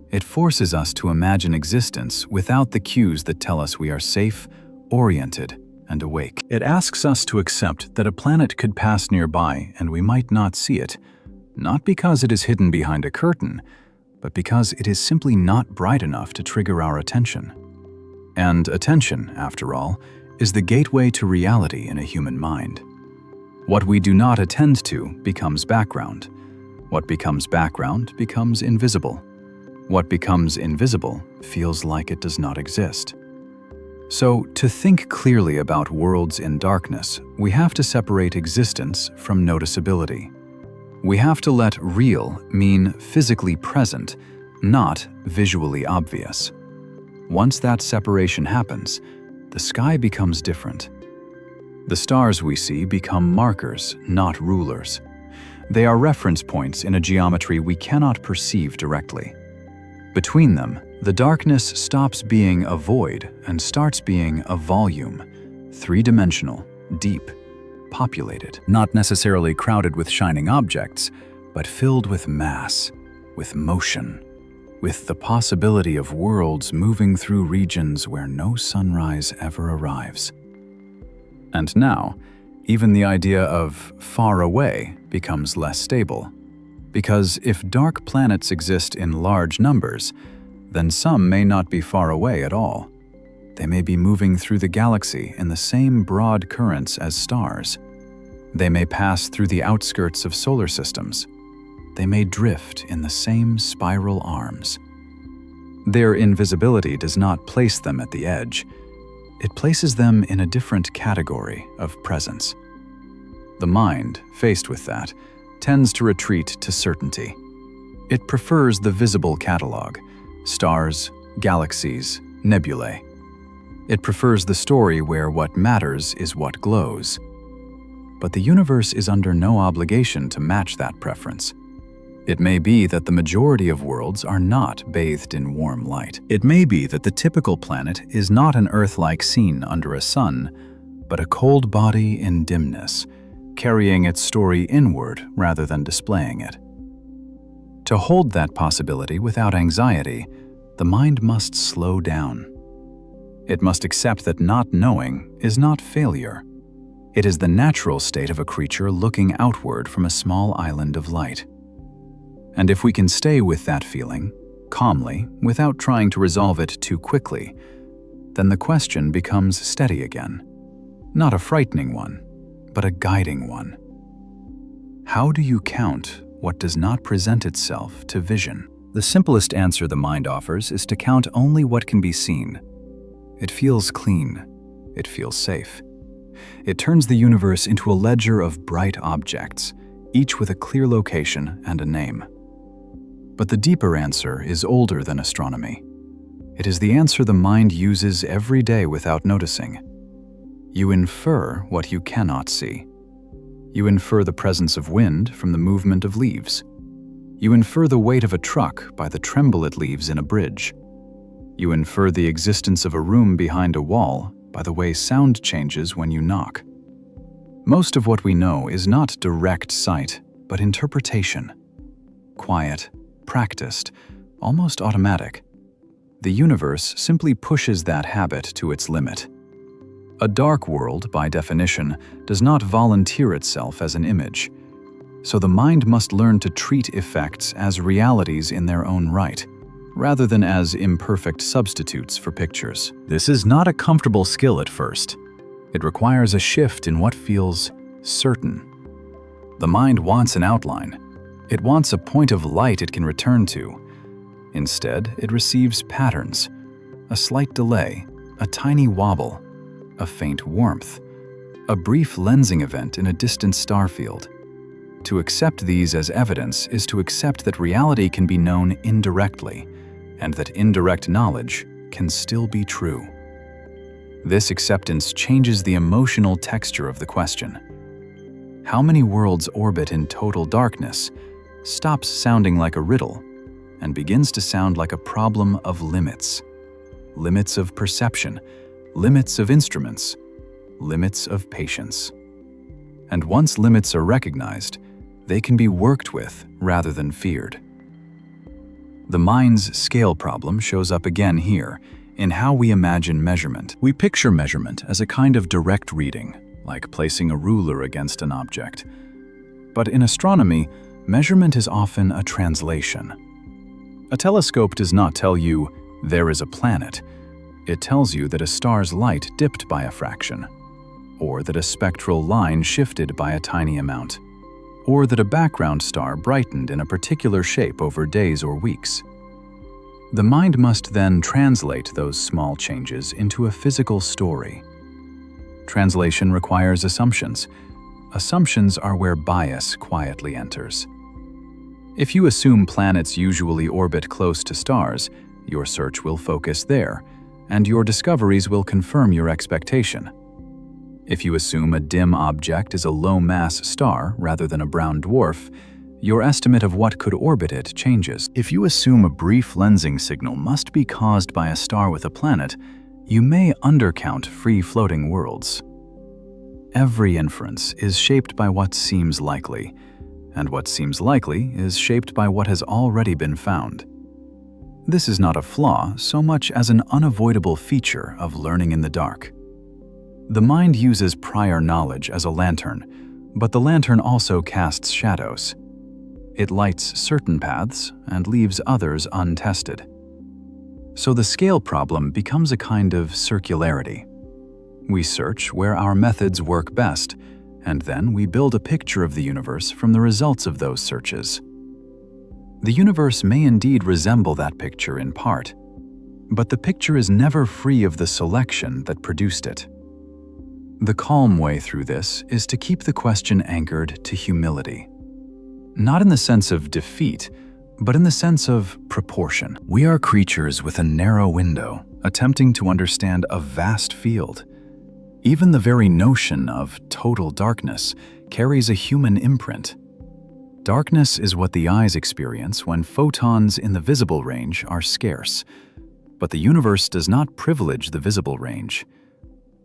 A: It forces us to imagine existence without the cues that tell us we are safe, oriented, and awake. It asks us to accept that a planet could pass nearby and we might not see it, not because it is hidden behind a curtain, but because it is simply not bright enough to trigger our attention. And attention, after all, is the gateway to reality in a human mind. What we do not attend to becomes background. What becomes background becomes invisible. What becomes invisible feels like it does not exist. So, to think clearly about worlds in darkness, we have to separate existence from noticeability. We have to let real mean physically present, not visually obvious. Once that separation happens, the sky becomes different. The stars we see become markers, not rulers. They are reference points in a geometry we cannot perceive directly. Between them, the darkness stops being a void and starts being a volume, three-dimensional, deep, populated, not necessarily crowded with shining objects, but filled with mass, with motion, with the possibility of worlds moving through regions where no sunrise ever arrives. And now, even the idea of far away becomes less stable, because if dark planets exist in large numbers, then some may not be far away at all. They may be moving through the galaxy in the same broad currents as stars. They may pass through the outskirts of solar systems. They may drift in the same spiral arms. Their invisibility does not place them at the edge. It places them in a different category of presence. The mind, faced with that, tends to retreat to certainty. It prefers the visible catalog: stars, galaxies, nebulae. It prefers the story where what matters is what glows. But the universe is under no obligation to match that preference. It may be that the majority of worlds are not bathed in warm light. It may be that the typical planet is not an Earth-like scene under a sun, but a cold body in dimness, carrying its story inward rather than displaying it. To hold that possibility without anxiety, the mind must slow down. It must accept that not knowing is not failure. It is the natural state of a creature looking outward from a small island of light. And if we can stay with that feeling, calmly, without trying to resolve it too quickly, then the question becomes steady again. Not a frightening one, but a guiding one. How do you count what does not present itself to vision? The simplest answer the mind offers is to count only what can be seen. It feels clean. It feels safe. It turns the universe into a ledger of bright objects, each with a clear location and a name. But the deeper answer is older than astronomy. It is the answer the mind uses every day without noticing. You infer what you cannot see. You infer the presence of wind from the movement of leaves. You infer the weight of a truck by the tremble it leaves in a bridge. You infer the existence of a room behind a wall by the way sound changes when you knock. Most of what we know is not direct sight, but interpretation. Quiet, practiced, almost automatic. The universe simply pushes that habit to its limit. A dark world, by definition, does not volunteer itself as an image. So the mind must learn to treat effects as realities in their own right, rather than as imperfect substitutes for pictures. This is not a comfortable skill at first. It requires a shift in what feels certain. The mind wants an outline. It wants a point of light it can return to. Instead, it receives patterns, a slight delay, a tiny wobble, a faint warmth, a brief lensing event in a distant star field. To accept these as evidence is to accept that reality can be known indirectly, and that indirect knowledge can still be true. This acceptance changes the emotional texture of the question. How many worlds orbit in total darkness stops sounding like a riddle and begins to sound like a problem of limits. Limits of perception, limits of instruments, limits of patience. And once limits are recognized, they can be worked with rather than feared. The mind's scale problem shows up again here in how we imagine measurement. We picture measurement as a kind of direct reading, like placing a ruler against an object. But in astronomy, measurement is often a translation. A telescope does not tell you, there is a planet. It tells you that a star's light dipped by a fraction, or that a spectral line shifted by a tiny amount, or that a background star brightened in a particular shape over days or weeks. The mind must then translate those small changes into a physical story. Translation requires assumptions. Assumptions are where bias quietly enters. If you assume planets usually orbit close to stars, your search will focus there, and your discoveries will confirm your expectation. If you assume a dim object is a low-mass star rather than a brown dwarf, your estimate of what could orbit it changes. If you assume a brief lensing signal must be caused by a star with a planet, you may undercount free-floating worlds. Every inference is shaped by what seems likely, and what seems likely is shaped by what has already been found. This is not a flaw so much as an unavoidable feature of learning in the dark. The mind uses prior knowledge as a lantern, but the lantern also casts shadows. It lights certain paths and leaves others untested. So the scale problem becomes a kind of circularity. We search where our methods work best, and then we build a picture of the universe from the results of those searches. The universe may indeed resemble that picture in part, but the picture is never free of the selection that produced it. The calm way through this is to keep the question anchored to humility. Not in the sense of defeat, but in the sense of proportion. We are creatures with a narrow window, attempting to understand a vast field. Even the very notion of total darkness carries a human imprint. Darkness is what the eyes experience when photons in the visible range are scarce, but the universe does not privilege the visible range.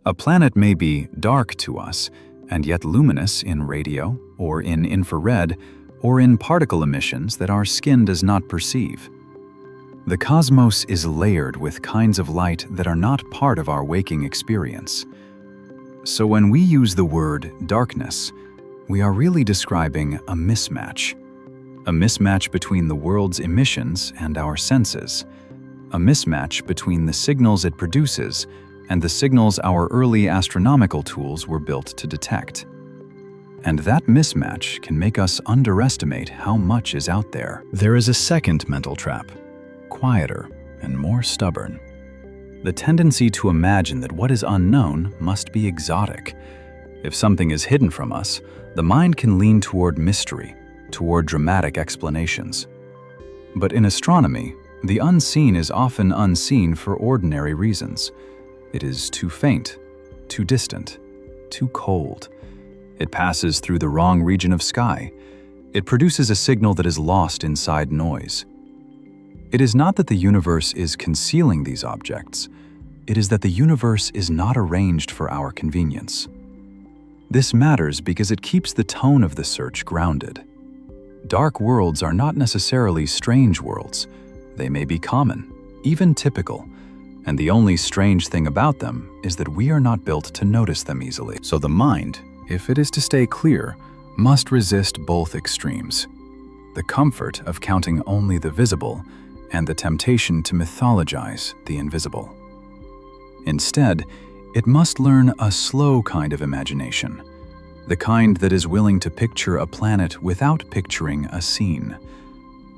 A: A planet may be dark to us, and yet luminous in radio, or in infrared, or in particle emissions that our skin does not perceive. The cosmos is layered with kinds of light that are not part of our waking experience. So when we use the word darkness, we are really describing a mismatch between the world's emissions and our senses, a mismatch between the signals it produces and the signals our early astronomical tools were built to detect. And that mismatch can make us underestimate how much is out there. There is a second mental trap, quieter and more stubborn. The tendency to imagine that what is unknown must be exotic. If something is hidden from us, the mind can lean toward mystery, toward dramatic explanations. But in astronomy, the unseen is often unseen for ordinary reasons. It is too faint, too distant, too cold. It passes through the wrong region of sky. It produces a signal that is lost inside noise. It is not that the universe is concealing these objects. It is that the universe is not arranged for our convenience. This matters because it keeps the tone of the search grounded. Dark worlds are not necessarily strange worlds. They may be common, even typical, and the only strange thing about them is that we are not built to notice them easily. So the mind, if it is to stay clear, must resist both extremes: the comfort of counting only the visible and the temptation to mythologize the invisible. Instead, it must learn a slow kind of imagination, the kind that is willing to picture a planet without picturing a scene.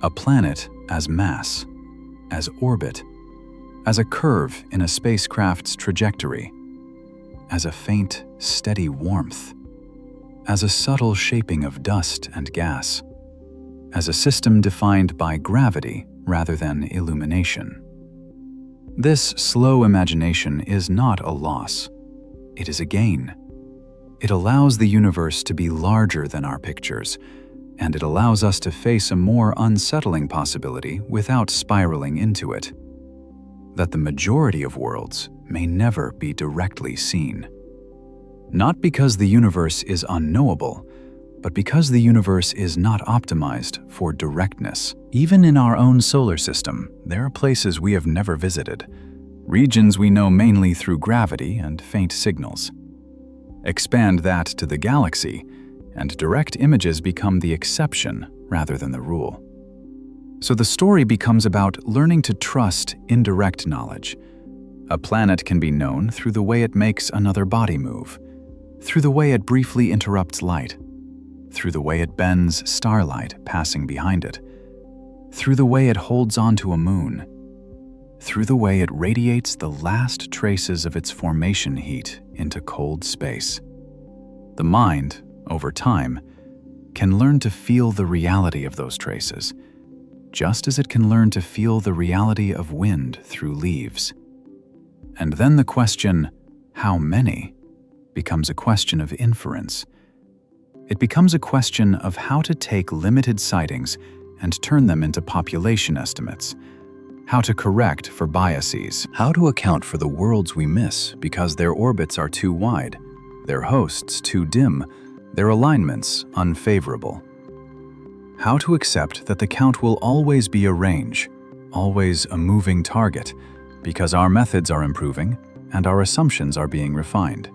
A: A planet as mass, as orbit, as a curve in a spacecraft's trajectory, as a faint, steady warmth, as a subtle shaping of dust and gas, as a system defined by gravity rather than illumination. This slow imagination is not a loss. It is a gain. It allows the universe to be larger than our pictures, and it allows us to face a more unsettling possibility without spiraling into it: that the majority of worlds may never be directly seen. Not because the universe is unknowable, but because the universe is not optimized for directness. Even in our own solar system, there are places we have never visited, regions we know mainly through gravity and faint signals. Expand that to the galaxy, and direct images become the exception rather than the rule. So the story becomes about learning to trust indirect knowledge. A planet can be known through the way it makes another body move, through the way it briefly interrupts light, through the way it bends starlight passing behind it, through the way it holds onto a moon, through the way it radiates the last traces of its formation heat into cold space. The mind, over time, can learn to feel the reality of those traces, just as it can learn to feel the reality of wind through leaves. And then the question, how many, becomes a question of inference. It becomes a question of how to take limited sightings and turn them into population estimates, how to correct for biases, how to account for the worlds we miss because their orbits are too wide, their hosts too dim, their alignments unfavorable. How to accept that the count will always be a range, always a moving target, because our methods are improving and our assumptions are being refined.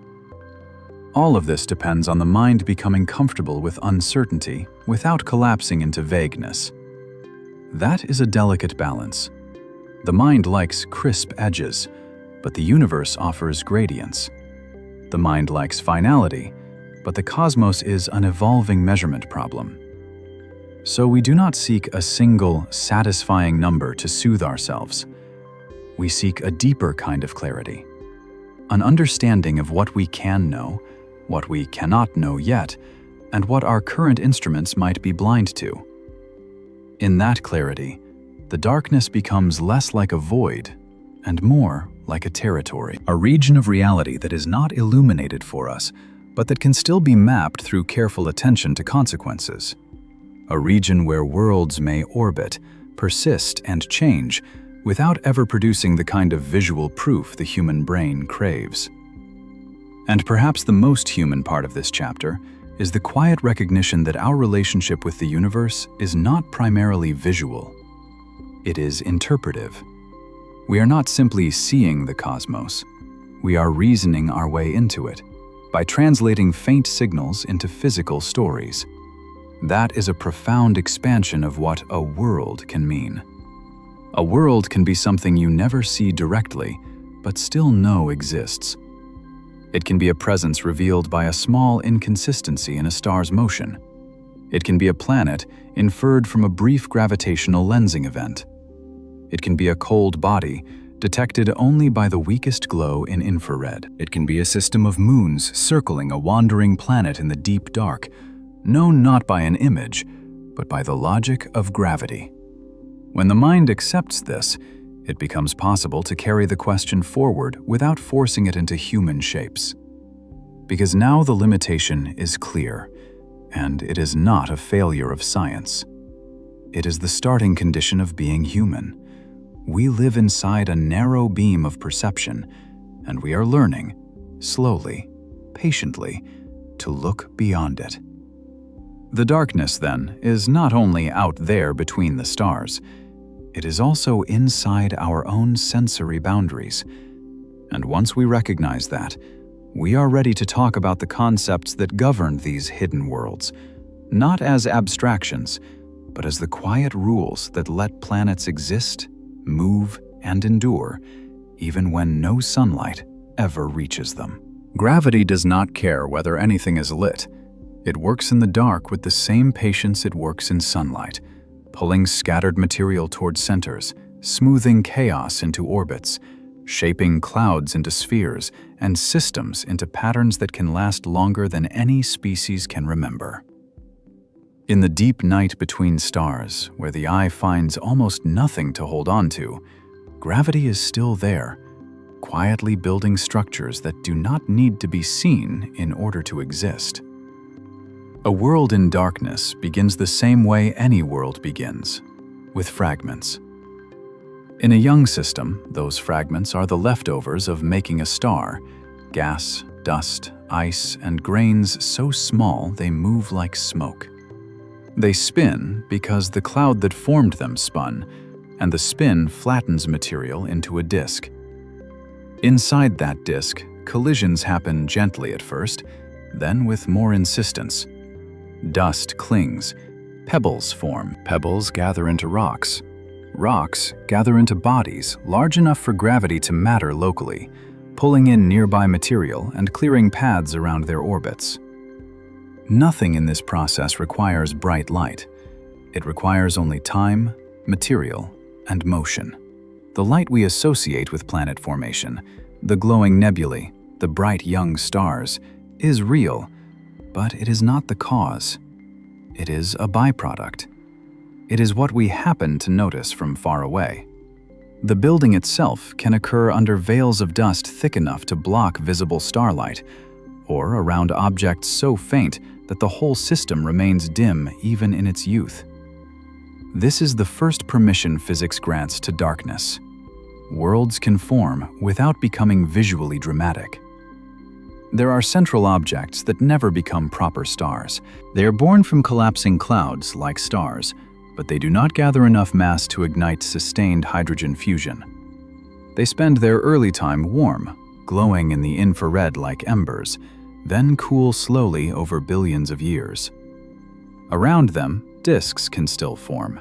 A: All of this depends on the mind becoming comfortable with uncertainty without collapsing into vagueness. That is a delicate balance. The mind likes crisp edges, but the universe offers gradients. The mind likes finality, but the cosmos is an evolving measurement problem. So we do not seek a single, satisfying number to soothe ourselves. We seek a deeper kind of clarity, an understanding of what we can know, what we cannot know yet, and what our current instruments might be blind to. In that clarity, the darkness becomes less like a void and more like a territory, a region of reality that is not illuminated for us, but that can still be mapped through careful attention to consequences. A region where worlds may orbit, persist, and change without ever producing the kind of visual proof the human brain craves. And perhaps the most human part of this chapter is the quiet recognition that our relationship with the universe is not primarily visual. It is interpretive. We are not simply seeing the cosmos. We are reasoning our way into it by translating faint signals into physical stories. That is a profound expansion of what a world can mean. A world can be something you never see directly, but still know exists. It can be a presence revealed by a small inconsistency in a star's motion. It can be a planet inferred from a brief gravitational lensing event. It can be a cold body detected only by the weakest glow in infrared. It can be a system of moons circling a wandering planet in the deep dark, known not by an image, but by the logic of gravity. When the mind accepts this, it becomes possible to carry the question forward without forcing it into human shapes. Because now the limitation is clear, and it is not a failure of science. It is the starting condition of being human. We live inside a narrow beam of perception, and we are learning, slowly, patiently, to look beyond it. The darkness, then, is not only out there between the stars. It is also inside our own sensory boundaries. And once we recognize that, we are ready to talk about the concepts that govern these hidden worlds, not as abstractions, but as the quiet rules that let planets exist, move, and endure, even when no sunlight ever reaches them. Gravity does not care whether anything is lit. It works in the dark with the same patience it works in sunlight, pulling scattered material toward centers, smoothing chaos into orbits, shaping clouds into spheres, and systems into patterns that can last longer than any species can remember. In the deep night between stars, where the eye finds almost nothing to hold on to, gravity is still there, quietly building structures that do not need to be seen in order to exist. A world in darkness begins the same way any world begins, with fragments. In a young system, those fragments are the leftovers of making a star, gas, dust, ice, and grains so small they move like smoke. They spin because the cloud that formed them spun, and the spin flattens material into a disk. Inside that disk, collisions happen gently at first, then with more insistence. Dust clings, pebbles form, pebbles gather into rocks. Rocks gather into bodies large enough for gravity to matter locally, pulling in nearby material and clearing paths around their orbits. Nothing in this process requires bright light. It requires only time, material, and motion. The light we associate with planet formation, the glowing nebulae, the bright young stars, is real, but it is not the cause. It is a byproduct. It is what we happen to notice from far away. The building itself can occur under veils of dust thick enough to block visible starlight, or around objects so faint that the whole system remains dim even in its youth. This is the first permission physics grants to darkness. Worlds can form without becoming visually dramatic. There are central objects that never become proper stars. They are born from collapsing clouds like stars, but they do not gather enough mass to ignite sustained hydrogen fusion. They spend their early time warm, glowing in the infrared like embers, then cool slowly over billions of years. Around them, disks can still form.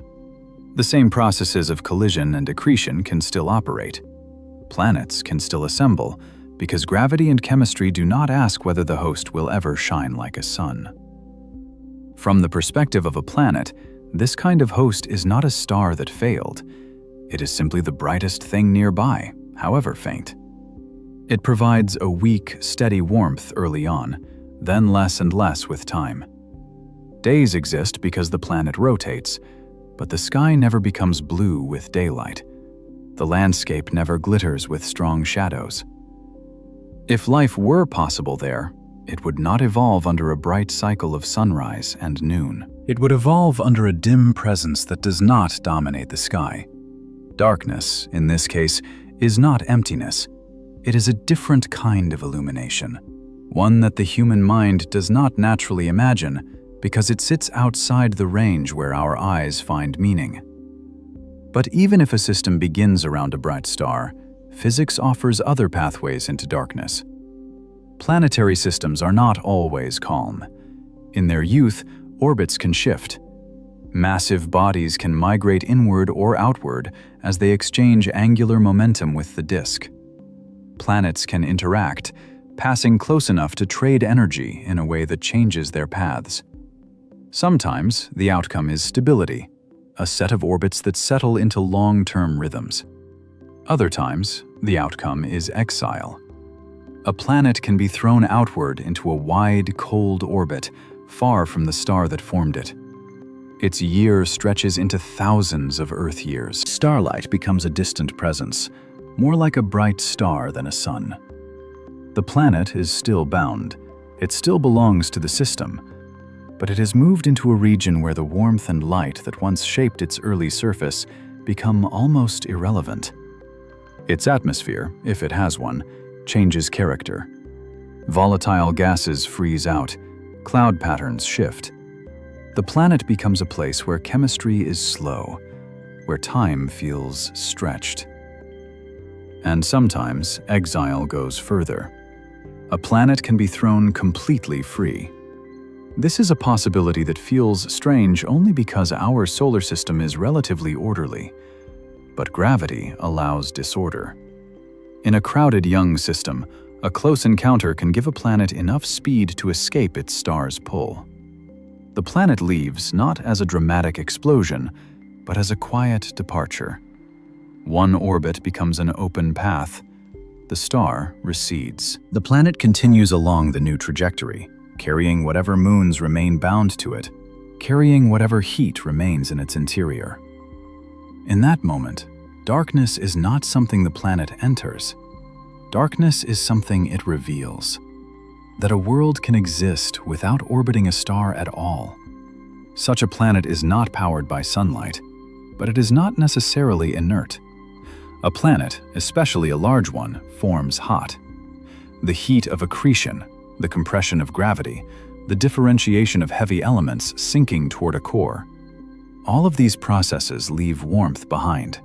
A: The same processes of collision and accretion can still operate. Planets can still assemble, because gravity and chemistry do not ask whether the host will ever shine like a sun. From the perspective of a planet, this kind of host is not a star that failed. It is simply the brightest thing nearby, however faint. It provides a weak, steady warmth early on, then less and less with time. Days exist because the planet rotates, but the sky never becomes blue with daylight. The landscape never glitters with strong shadows. If life were possible there, it would not evolve under a bright cycle of sunrise and noon. It would evolve under a dim presence that does not dominate the sky. Darkness, in this case, is not emptiness. It is a different kind of illumination, one that the human mind does not naturally imagine because it sits outside the range where our eyes find meaning. But even if a system begins around a bright star, physics offers other pathways into darkness. Planetary systems are not always calm. In their youth, orbits can shift. Massive bodies can migrate inward or outward as they exchange angular momentum with the disk. Planets can interact, passing close enough to trade energy in a way that changes their paths. Sometimes the outcome is stability, a set of orbits that settle into long-term rhythms. Other times, the outcome is exile. A planet can be thrown outward into a wide, cold orbit, far from the star that formed it. Its year stretches into thousands of Earth years. Starlight becomes a distant presence, more like a bright star than a sun. The planet is still bound. It still belongs to the system, but it has moved into a region where the warmth and light that once shaped its early surface become almost irrelevant. Its atmosphere, if it has one, changes character. Volatile gases freeze out, cloud patterns shift. The planet becomes a place where chemistry is slow, where time feels stretched. And sometimes exile goes further. A planet can be thrown completely free. This is a possibility that feels strange only because our solar system is relatively orderly, but gravity allows disorder. In a crowded young system, a close encounter can give a planet enough speed to escape its star's pull. The planet leaves not as a dramatic explosion, but as a quiet departure. One orbit becomes an open path. The star recedes. The planet continues along the new trajectory, carrying whatever moons remain bound to it, carrying whatever heat remains in its interior. In that moment, darkness is not something the planet enters. Darkness is something it reveals. That a world can exist without orbiting a star at all. Such a planet is not powered by sunlight, but it is not necessarily inert. A planet, especially a large one, forms hot. The heat of accretion, the compression of gravity, the differentiation of heavy elements sinking toward a core. All of these processes leave warmth behind.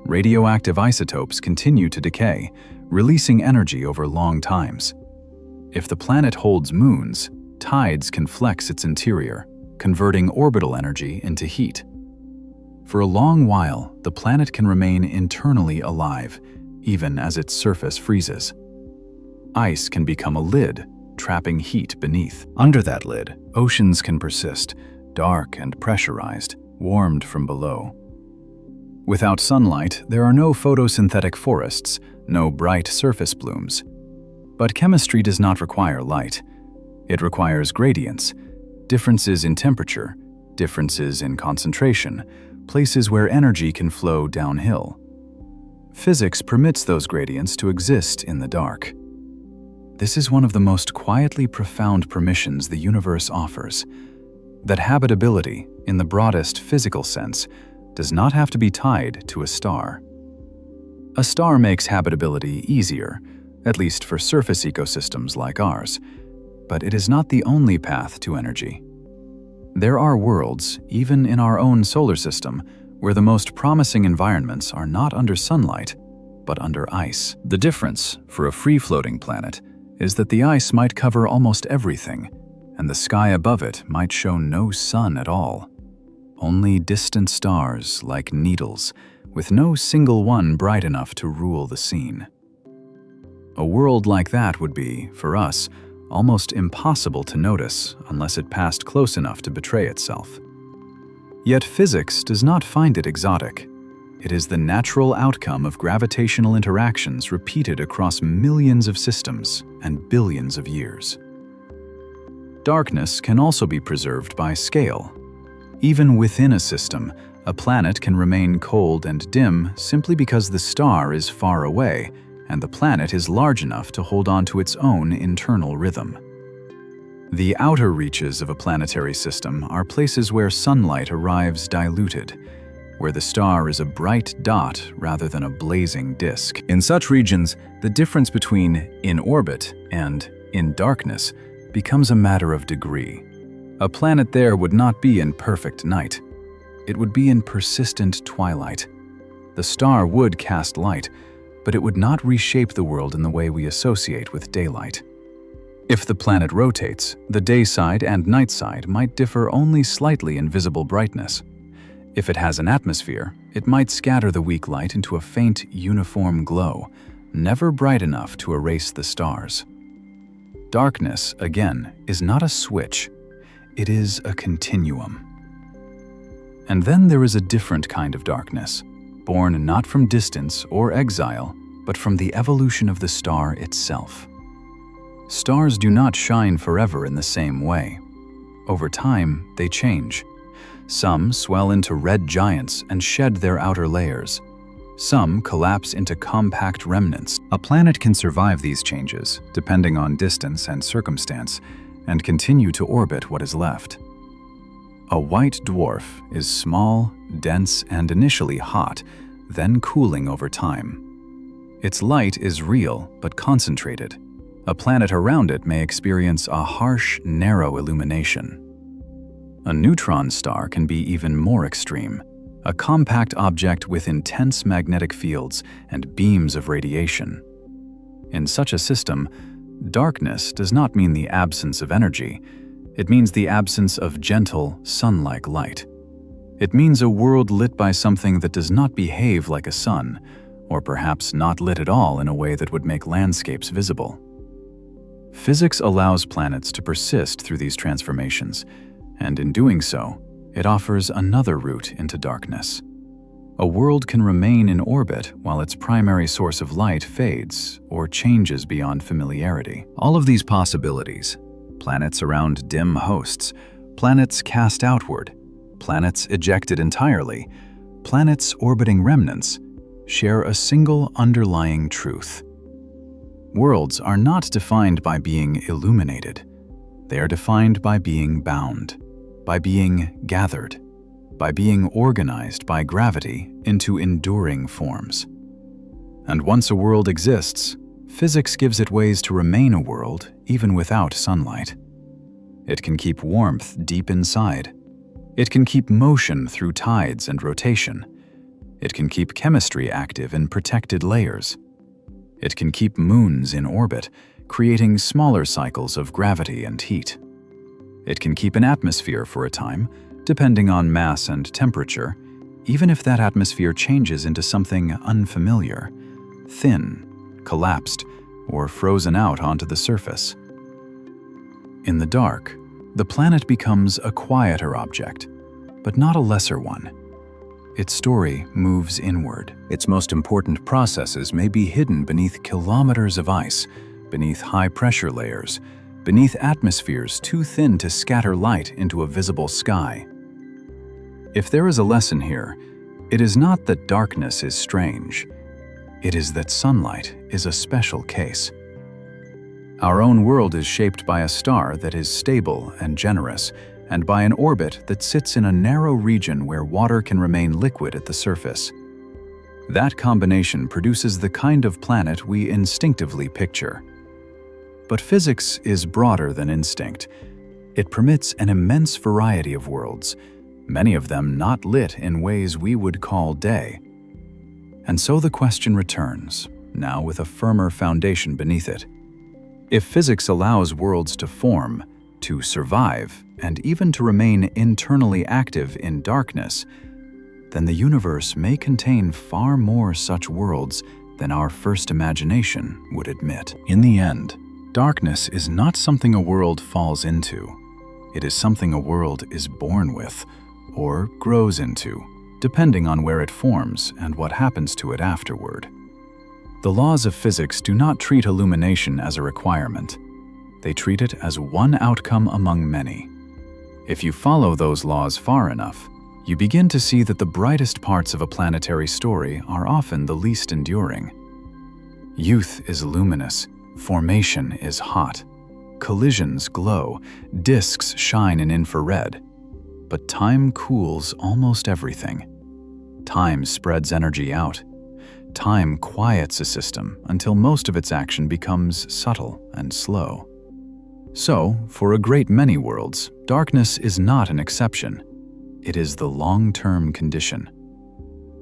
A: Radioactive isotopes continue to decay, releasing energy over long times. If the planet holds moons, tides can flex its interior, converting orbital energy into heat. For a long while, the planet can remain internally alive, even as its surface freezes. Ice can become a lid, trapping heat beneath. Under that lid, oceans can persist, dark and pressurized, warmed from below. Without sunlight, there are no photosynthetic forests, no bright surface blooms. But chemistry does not require light. It requires gradients, differences in temperature, differences in concentration, places where energy can flow downhill. Physics permits those gradients to exist in the dark. This is one of the most quietly profound permissions the universe offers, that habitability, in the broadest physical sense, does not have to be tied to a star. A star makes habitability easier, at least for surface ecosystems like ours, but it is not the only path to energy. There are worlds, even in our own solar system, where the most promising environments are not under sunlight, but under ice. The difference, for a free-floating planet, is that the ice might cover almost everything, and the sky above it might show no sun at all. Only distant stars like needles, with no single one bright enough to rule the scene. A world like that would be, for us, almost impossible to notice unless it passed close enough to betray itself. Yet physics does not find it exotic. It is the natural outcome of gravitational interactions repeated across millions of systems and billions of years. Darkness can also be preserved by scale. Even within a system, a planet can remain cold and dim simply because the star is far away and the planet is large enough to hold on to its own internal rhythm. The outer reaches of a planetary system are places where sunlight arrives diluted, where the star is a bright dot rather than a blazing disk. In such regions, the difference between in orbit and in darkness becomes a matter of degree. A planet there would not be in perfect night. It would be in persistent twilight. The star would cast light, but it would not reshape the world in the way we associate with daylight. If the planet rotates, the day side and night side might differ only slightly in visible brightness. If it has an atmosphere, it might scatter the weak light into a faint, uniform glow, never bright enough to erase the stars. Darkness, again, is not a switch. It is a continuum. And then there is a different kind of darkness, born not from distance or exile, but from the evolution of the star itself. Stars do not shine forever in the same way. Over time, they change. Some swell into red giants and shed their outer layers. Some collapse into compact remnants. A planet can survive these changes, depending on distance and circumstance, and continue to orbit what is left. A white dwarf is small, dense, and initially hot, then cooling over time. Its light is real but concentrated. A planet around it may experience a harsh, narrow illumination. A neutron star can be even more extreme, a compact object with intense magnetic fields and beams of radiation. In such a system, darkness does not mean the absence of energy. It means the absence of gentle, sun-like light. It means a world lit by something that does not behave like a sun, or perhaps not lit at all in a way that would make landscapes visible. Physics allows planets to persist through these transformations, and in doing so, it offers another route into darkness. A world can remain in orbit while its primary source of light fades or changes beyond familiarity. All of these possibilities, planets around dim hosts, planets cast outward, planets ejected entirely, planets orbiting remnants, share a single underlying truth. Worlds are not defined by being illuminated. They are defined by being bound, by being gathered, by being organized by gravity into enduring forms. And once a world exists, physics gives it ways to remain a world even without sunlight. It can keep warmth deep inside. It can keep motion through tides and rotation. It can keep chemistry active in protected layers. It can keep moons in orbit, creating smaller cycles of gravity and heat. It can keep an atmosphere for a time, depending on mass and temperature, even if that atmosphere changes into something unfamiliar, thin, collapsed, or frozen out onto the surface. In the dark, the planet becomes a quieter object, but not a lesser one. Its story moves inward. Its most important processes may be hidden beneath kilometers of ice, beneath high-pressure layers, beneath atmospheres too thin to scatter light into a visible sky. If there is a lesson here, it is not that darkness is strange. It is that sunlight is a special case. Our own world is shaped by a star that is stable and generous, and by an orbit that sits in a narrow region where water can remain liquid at the surface. That combination produces the kind of planet we instinctively picture. But physics is broader than instinct. It permits an immense variety of worlds, many of them not lit in ways we would call day. And so the question returns, now with a firmer foundation beneath it. If physics allows worlds to form, to survive, and even to remain internally active in darkness, then the universe may contain far more such worlds than our first imagination would admit. In the end, darkness is not something a world falls into. It is something a world is born with, or grows into, depending on where it forms and what happens to it afterward. The laws of physics do not treat illumination as a requirement. They treat it as one outcome among many. If you follow those laws far enough, you begin to see that the brightest parts of a planetary story are often the least enduring. Youth is luminous, formation is hot, collisions glow, disks shine in infrared. But time cools almost everything. Time spreads energy out. Time quiets a system until most of its action becomes subtle and slow. So, for a great many worlds, darkness is not an exception. It is the long-term condition.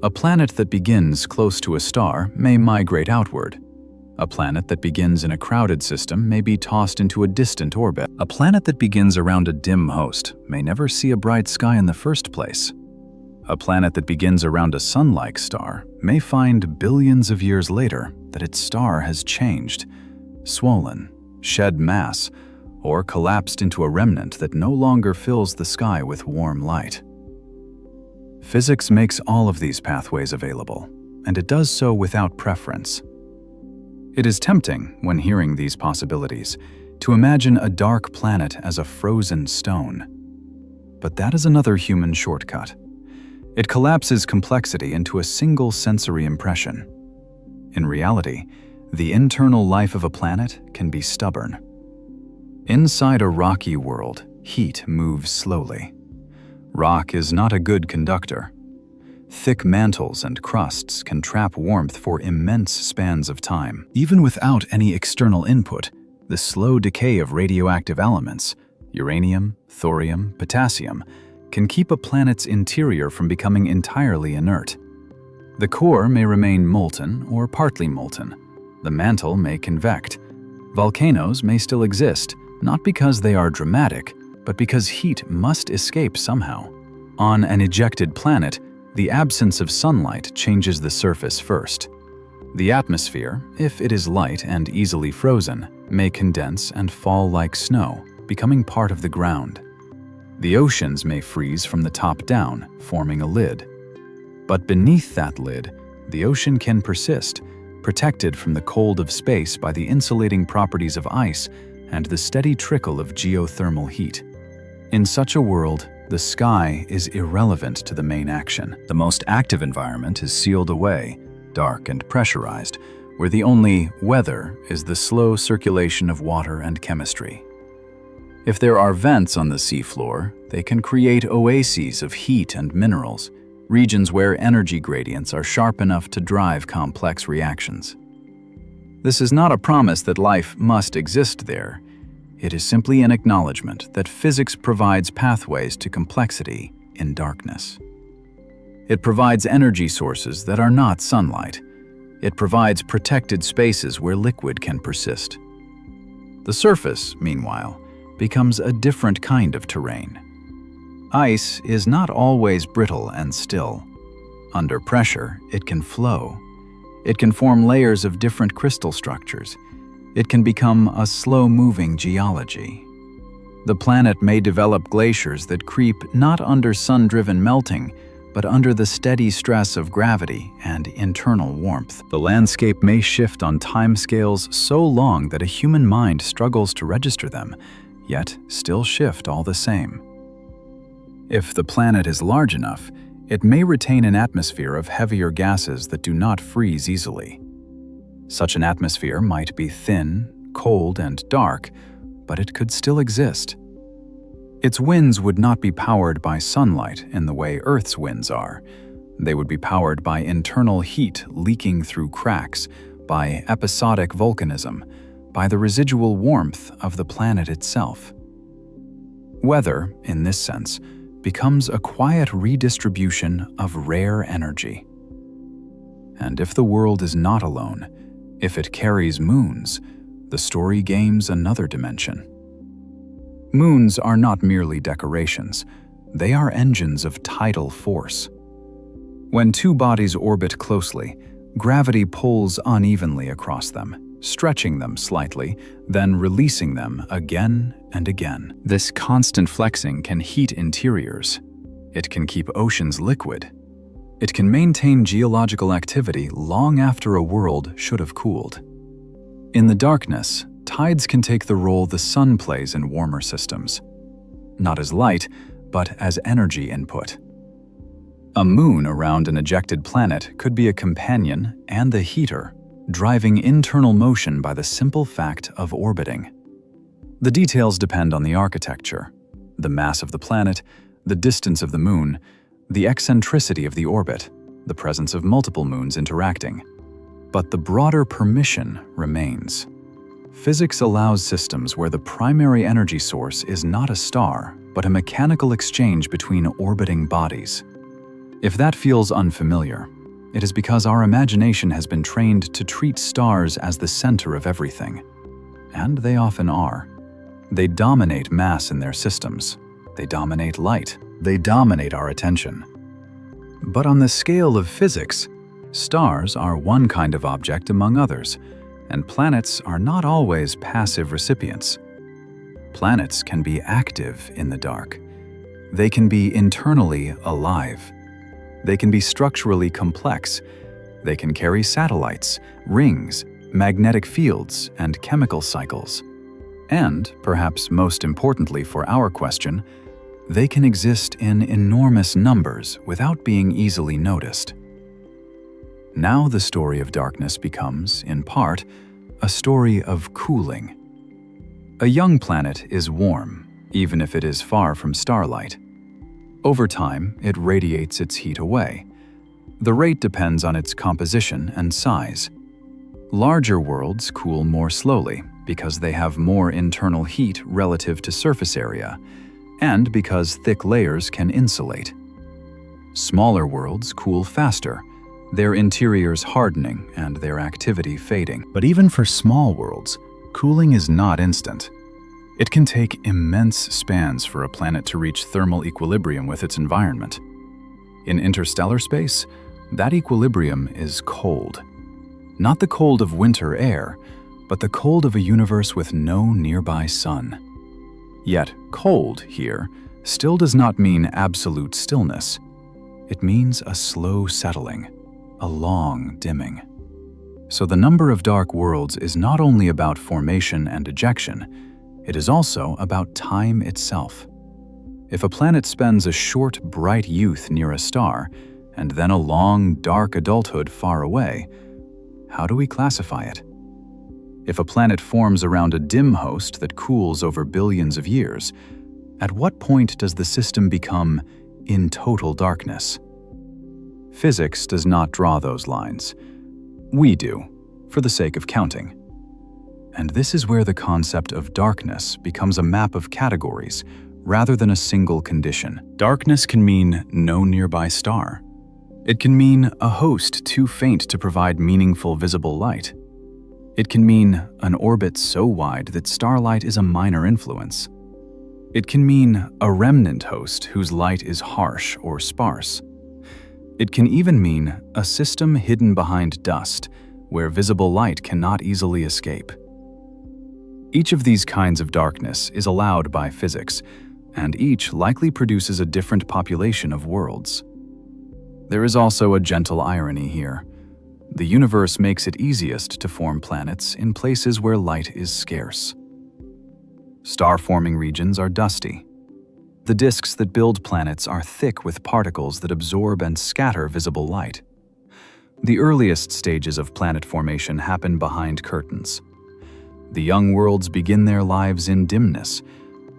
A: A planet that begins close to a star may migrate outward. A planet that begins in a crowded system may be tossed into a distant orbit. A planet that begins around a dim host may never see a bright sky in the first place. A planet that begins around a sun-like star may find billions of years later that its star has changed, swollen, shed mass, or collapsed into a remnant that no longer fills the sky with warm light. Physics makes all of these pathways available, and it does so without preference. It is tempting, when hearing these possibilities, to imagine a dark planet as a frozen stone. But that is another human shortcut. It collapses complexity into a single sensory impression. In reality, the internal life of a planet can be stubborn. Inside a rocky world, heat moves slowly. Rock is not a good conductor. Thick mantles and crusts can trap warmth for immense spans of time. Even without any external input, the slow decay of radioactive elements, uranium, thorium, potassium, can keep a planet's interior from becoming entirely inert. The core may remain molten or partly molten. The mantle may convect. Volcanoes may still exist, not because they are dramatic, but because heat must escape somehow. On an ejected planet, the absence of sunlight changes the surface first. The atmosphere, if it is light and easily frozen, may condense and fall like snow, becoming part of the ground. The oceans may freeze from the top down, forming a lid. But beneath that lid, the ocean can persist, protected from the cold of space by the insulating properties of ice and the steady trickle of geothermal heat. In such a world, the sky is irrelevant to the main action. The most active environment is sealed away, dark and pressurized, where the only weather is the slow circulation of water and chemistry. If there are vents on the seafloor, they can create oases of heat and minerals, regions where energy gradients are sharp enough to drive complex reactions. This is not a promise that life must exist there. It is simply an acknowledgement that physics provides pathways to complexity in darkness. It provides energy sources that are not sunlight. It provides protected spaces where liquid can persist. The surface, meanwhile, becomes a different kind of terrain. Ice is not always brittle and still. Under pressure, it can flow. It can form layers of different crystal structures. It can become a slow-moving geology. The planet may develop glaciers that creep not under sun-driven melting, but under the steady stress of gravity and internal warmth. The landscape may shift on timescales so long that a human mind struggles to register them, yet still shift all the same. If the planet is large enough, it may retain an atmosphere of heavier gases that do not freeze easily. Such an atmosphere might be thin, cold and dark, but it could still exist. Its winds would not be powered by sunlight in the way Earth's winds are. They would be powered by internal heat leaking through cracks, by episodic volcanism, by the residual warmth of the planet itself. Weather, in this sense, becomes a quiet redistribution of rare energy. And if the world is not alone, if it carries moons, the story gains another dimension. Moons are not merely decorations, they are engines of tidal force. When two bodies orbit closely, gravity pulls unevenly across them, stretching them slightly, then releasing them again and again. This constant flexing can heat interiors. It can keep oceans liquid. It can maintain geological activity long after a world should have cooled. In the darkness, tides can take the role the sun plays in warmer systems. Not as light, but as energy input. A moon around an ejected planet could be a companion and the heater, driving internal motion by the simple fact of orbiting. The details depend on the architecture, the mass of the planet, the distance of the moon, the eccentricity of the orbit, the presence of multiple moons interacting. But the broader permission remains. Physics allows systems where the primary energy source is not a star, but a mechanical exchange between orbiting bodies. If that feels unfamiliar, it is because our imagination has been trained to treat stars as the center of everything. And they often are. They dominate mass in their systems. They dominate light. They dominate our attention. But on the scale of physics, stars are one kind of object among others, and planets are not always passive recipients. Planets can be active in the dark. They can be internally alive. They can be structurally complex. They can carry satellites, rings, magnetic fields, and chemical cycles. And, perhaps most importantly for our question, they can exist in enormous numbers without being easily noticed. Now the story of darkness becomes, in part, a story of cooling. A young planet is warm, even if it is far from starlight. Over time, it radiates its heat away. The rate depends on its composition and size. Larger worlds cool more slowly because they have more internal heat relative to surface area, and because thick layers can insulate. Smaller worlds cool faster, their interiors hardening and their activity fading. But even for small worlds, cooling is not instant. It can take immense spans for a planet to reach thermal equilibrium with its environment. In interstellar space, that equilibrium is cold. Not the cold of winter air, but the cold of a universe with no nearby sun. Yet, cold here still does not mean absolute stillness. It means a slow settling, a long dimming. So the number of dark worlds is not only about formation and ejection, it is also about time itself. If a planet spends a short, bright youth near a star, and then a long, dark adulthood far away, how do we classify it? If a planet forms around a dim host that cools over billions of years, at what point does the system become in total darkness? Physics does not draw those lines. We do, for the sake of counting. And this is where the concept of darkness becomes a map of categories rather than a single condition. Darkness can mean no nearby star. It can mean a host too faint to provide meaningful visible light. It can mean an orbit so wide that starlight is a minor influence. It can mean a remnant host whose light is harsh or sparse. It can even mean a system hidden behind dust where visible light cannot easily escape. Each of these kinds of darkness is allowed by physics, and each likely produces a different population of worlds. There is also a gentle irony here. The universe makes it easiest to form planets in places where light is scarce. Star-forming regions are dusty. The disks that build planets are thick with particles that absorb and scatter visible light. The earliest stages of planet formation happen behind curtains. The young worlds begin their lives in dimness,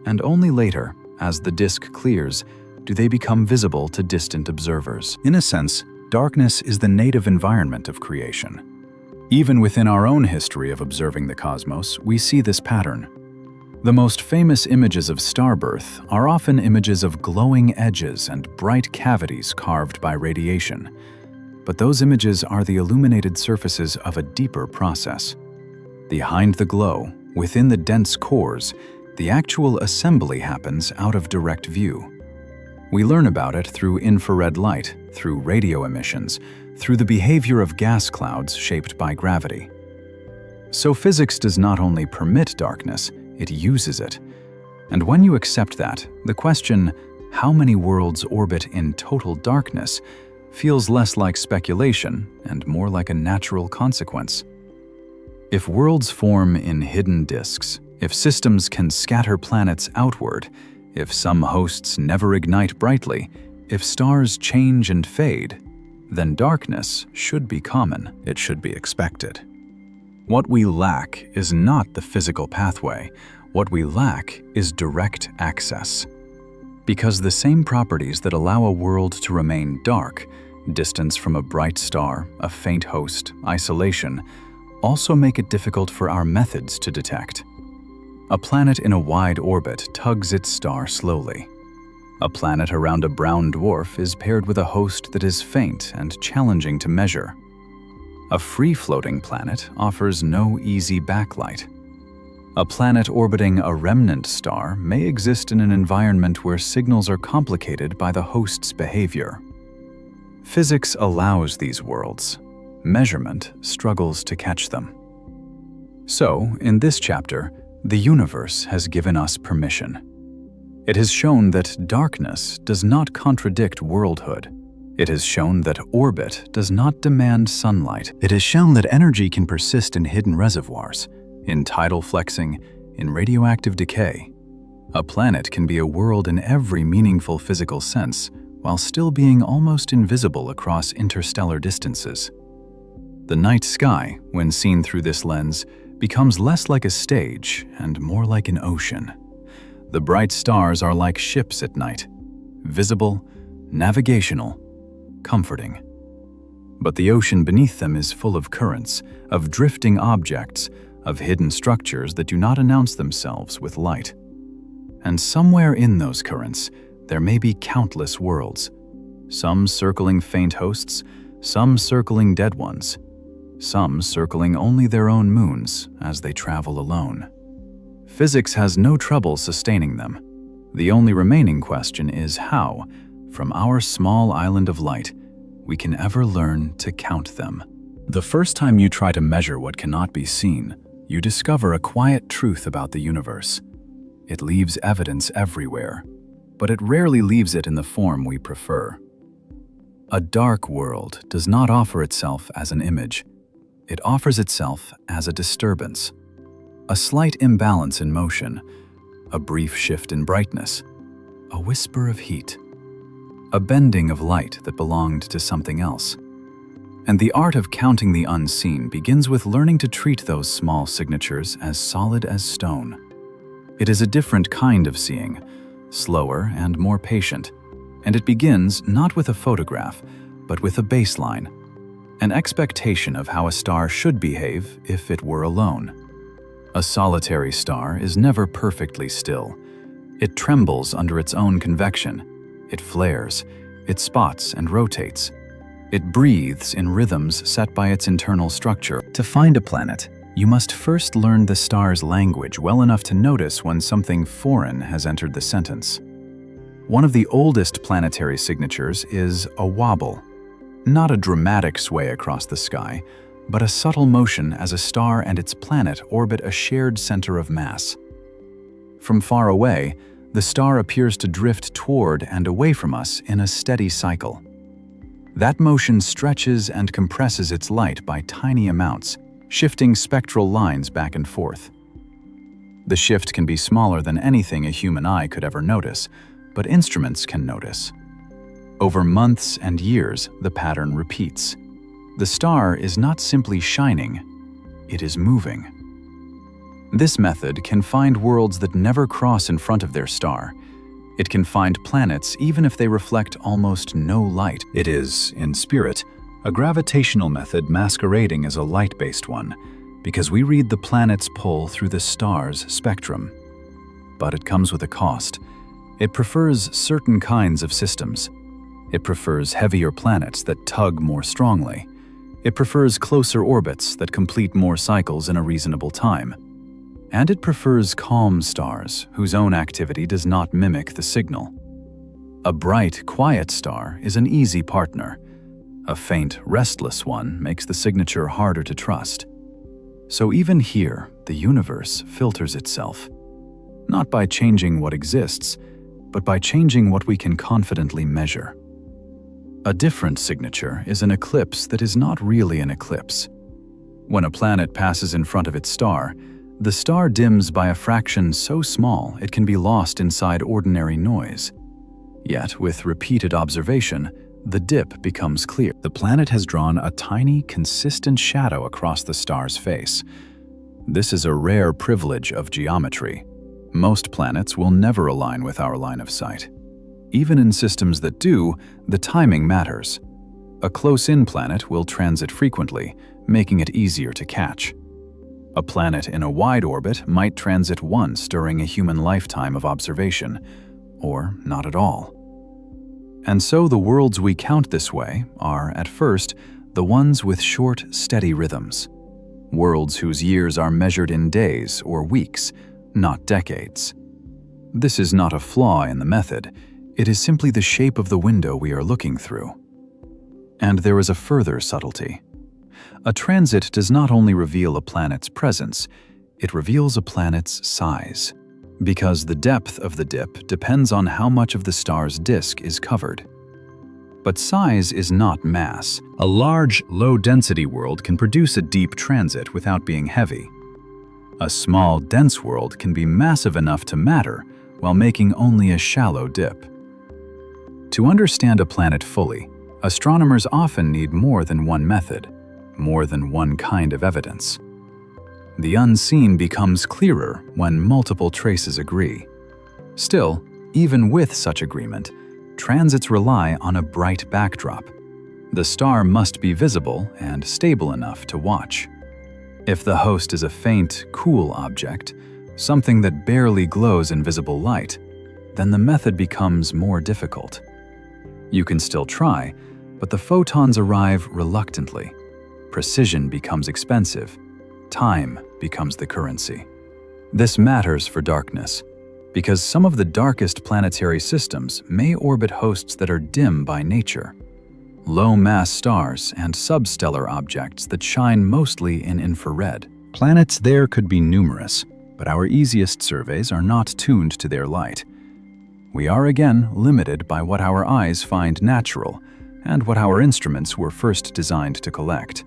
A: and only later, as the disk clears, do they become visible to distant observers. In a sense, darkness is the native environment of creation. Even within our own history of observing the cosmos, we see this pattern. The most famous images of starbirth are often images of glowing edges and bright cavities carved by radiation. But those images are the illuminated surfaces of a deeper process. Behind the glow, within the dense cores, the actual assembly happens out of direct view. We learn about it through infrared light, through radio emissions, through the behavior of gas clouds shaped by gravity. So physics does not only permit darkness, it uses it. And when you accept that, the question, how many worlds orbit in total darkness, feels less like speculation and more like a natural consequence. If worlds form in hidden disks, if systems can scatter planets outward, if some hosts never ignite brightly, if stars change and fade, then darkness should be common. It should be expected. What we lack is not the physical pathway. What we lack is direct access. Because the same properties that allow a world to remain dark, distance from a bright star, a faint host, isolation, also make it difficult for our methods to detect. A planet in a wide orbit tugs its star slowly. A planet around a brown dwarf is paired with a host that is faint and challenging to measure. A free-floating planet offers no easy backlight. A planet orbiting a remnant star may exist in an environment where signals are complicated by the host's behavior. Physics allows these worlds. Measurement struggles to catch them. So, in this chapter, the universe has given us permission. It has shown that darkness does not contradict worldhood. It has shown that orbit does not demand sunlight. It has shown that energy can persist in hidden reservoirs, in tidal flexing, in radioactive decay. A planet can be a world in every meaningful physical sense, while still being almost invisible across interstellar distances. The night sky, when seen through this lens, becomes less like a stage and more like an ocean. The bright stars are like ships at night, visible, navigational, comforting. But the ocean beneath them is full of currents, of drifting objects, of hidden structures that do not announce themselves with light. And somewhere in those currents, there may be countless worlds, some circling faint hosts, some circling dead ones, some circling only their own moons as they travel alone. Physics has no trouble sustaining them. The only remaining question is how, from our small island of light, we can ever learn to count them. The first time you try to measure what cannot be seen, you discover a quiet truth about the universe. It leaves evidence everywhere, but it rarely leaves it in the form we prefer. A dark world does not offer itself as an image. It offers itself as a disturbance, a slight imbalance in motion, a brief shift in brightness, a whisper of heat, a bending of light that belonged to something else. And the art of counting the unseen begins with learning to treat those small signatures as solid as stone. It is a different kind of seeing, slower and more patient, and it begins not with a photograph, but with a baseline, an expectation of how a star should behave if it were alone. A solitary star is never perfectly still. It trembles under its own convection. It flares, it spots and rotates. It breathes in rhythms set by its internal structure. To find a planet, you must first learn the star's language well enough to notice when something foreign has entered the sentence. One of the oldest planetary signatures is a wobble. Not a dramatic sway across the sky, but a subtle motion as a star and its planet orbit a shared center of mass. From far away, the star appears to drift toward and away from us in a steady cycle. That motion stretches and compresses its light by tiny amounts, shifting spectral lines back and forth. The shift can be smaller than anything a human eye could ever notice, but instruments can notice. Over months and years, the pattern repeats. The star is not simply shining, it is moving. This method can find worlds that never cross in front of their star. It can find planets even if they reflect almost no light. It is, in spirit, a gravitational method masquerading as a light-based one, because we read the planet's pull through the star's spectrum. But it comes with a cost. It prefers certain kinds of systems. It prefers heavier planets that tug more strongly. It prefers closer orbits that complete more cycles in a reasonable time. And it prefers calm stars whose own activity does not mimic the signal. A bright, quiet star is an easy partner. A faint, restless one makes the signature harder to trust. So even here, the universe filters itself. Not by changing what exists, but by changing what we can confidently measure. A different signature is an eclipse that is not really an eclipse. When a planet passes in front of its star, the star dims by a fraction so small it can be lost inside ordinary noise. Yet, with repeated observation, the dip becomes clear. The planet has drawn a tiny, consistent shadow across the star's face. This is a rare privilege of geometry. Most planets will never align with our line of sight. Even in systems that do, the timing matters. A close-in planet will transit frequently, making it easier to catch. A planet in a wide orbit might transit once during a human lifetime of observation, or not at all. And so the worlds we count this way are, at first, the ones with short, steady rhythms. Worlds whose years are measured in days or weeks, not decades. This is not a flaw in the method. It is simply the shape of the window we are looking through. And there is a further subtlety. A transit does not only reveal a planet's presence, it reveals a planet's size, because the depth of the dip depends on how much of the star's disk is covered. But size is not mass. A large, low-density world can produce a deep transit without being heavy. A small, dense world can be massive enough to matter while making only a shallow dip. To understand a planet fully, astronomers often need more than one method, more than one kind of evidence. The unseen becomes clearer when multiple traces agree. Still, even with such agreement, transits rely on a bright backdrop. The star must be visible and stable enough to watch. If the host is a faint, cool object, something that barely glows in visible light, then the method becomes more difficult. You can still try, but the photons arrive reluctantly. Precision becomes expensive. Time becomes the currency. This matters for darkness, because some of the darkest planetary systems may orbit hosts that are dim by nature. Low-mass stars and substellar objects that shine mostly in infrared. Planets there could be numerous, but our easiest surveys are not tuned to their light. We are again limited by what our eyes find natural and what our instruments were first designed to collect.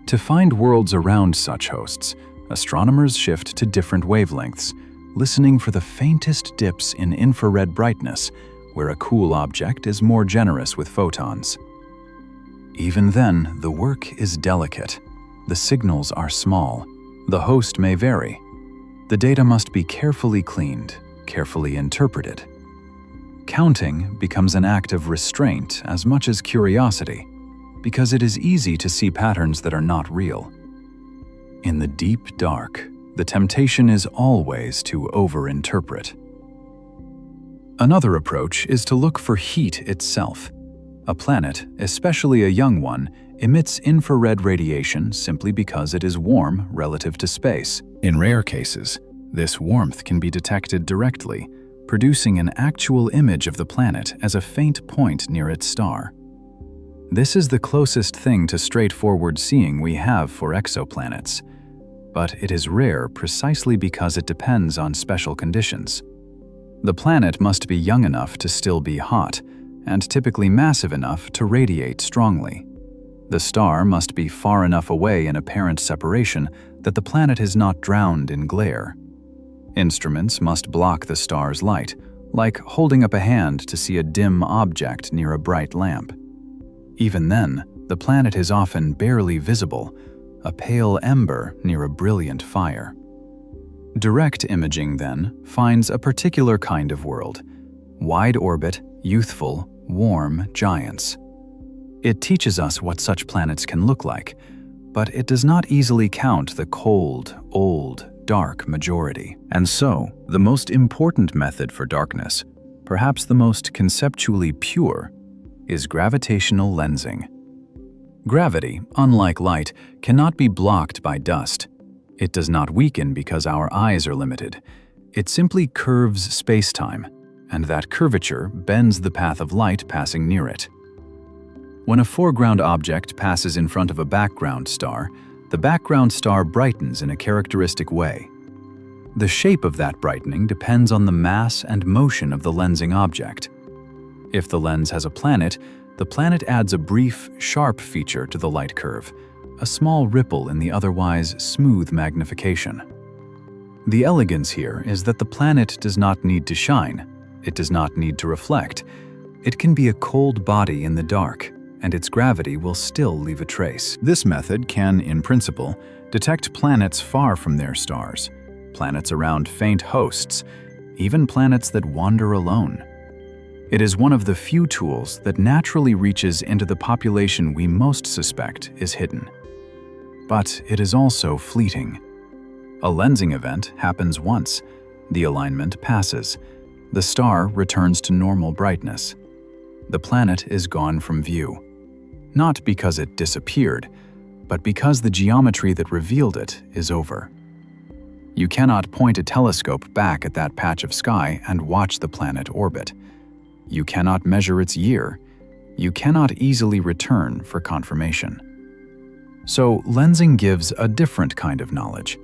A: To find worlds around such hosts, astronomers shift to different wavelengths, listening for the faintest dips in infrared brightness, where a cool object is more generous with photons. Even then, the work is delicate. The signals are small. The host may vary. The data must be carefully cleaned, carefully interpreted. Counting becomes an act of restraint as much as curiosity, because it is easy to see patterns that are not real. In the deep dark, the temptation is always to over-interpret. Another approach is to look for heat itself. A planet, especially a young one, emits infrared radiation simply because it is warm relative to space. In rare cases, this warmth can be detected directly, producing an actual image of the planet as a faint point near its star. This is the closest thing to straightforward seeing we have for exoplanets, but it is rare precisely because it depends on special conditions. The planet must be young enough to still be hot, and typically massive enough to radiate strongly. The star must be far enough away in apparent separation that the planet is not drowned in glare. Instruments must block the star's light, like holding up a hand to see a dim object near a bright lamp. Even then, the planet is often barely visible, a pale ember near a brilliant fire. Direct imaging, then, finds a particular kind of world: wide orbit, youthful, warm giants. It teaches us what such planets can look like, but it does not easily count the cold, old, dark majority. And so, the most important method for darkness, perhaps the most conceptually pure, is gravitational lensing. Gravity, unlike light, cannot be blocked by dust. It does not weaken because our eyes are limited. It simply curves space-time, and that curvature bends the path of light passing near it. When a foreground object passes in front of a background star, the background star brightens in a characteristic way. The shape of that brightening depends on the mass and motion of the lensing object. If the lens has a planet, the planet adds a brief, sharp feature to the light curve, a small ripple in the otherwise smooth magnification. The elegance here is that the planet does not need to shine, it does not need to reflect. It can be a cold body in the dark, and its gravity will still leave a trace. This method can, in principle, detect planets far from their stars, planets around faint hosts, even planets that wander alone. It is one of the few tools that naturally reaches into the population we most suspect is hidden. But it is also fleeting. A lensing event happens once, the alignment passes, the star returns to normal brightness. The planet is gone from view. Not because it disappeared, but because the geometry that revealed it is over. You cannot point a telescope back at that patch of sky and watch the planet orbit. You cannot measure its year. You cannot easily return for confirmation. So lensing gives a different kind of knowledge: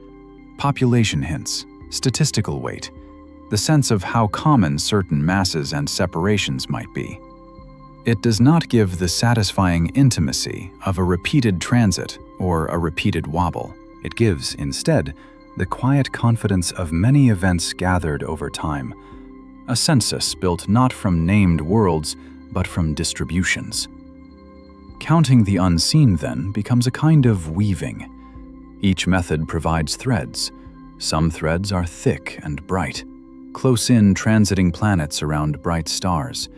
A: population hints, statistical weight, the sense of how common certain masses and separations might be. It does not give the satisfying intimacy of a repeated transit or a repeated wobble. It gives, instead, the quiet confidence of many events gathered over time, a census built not from named worlds, but from distributions. Counting the unseen, then, becomes a kind of weaving. Each method provides threads. Some threads are thick and bright, close-in transiting planets around bright stars.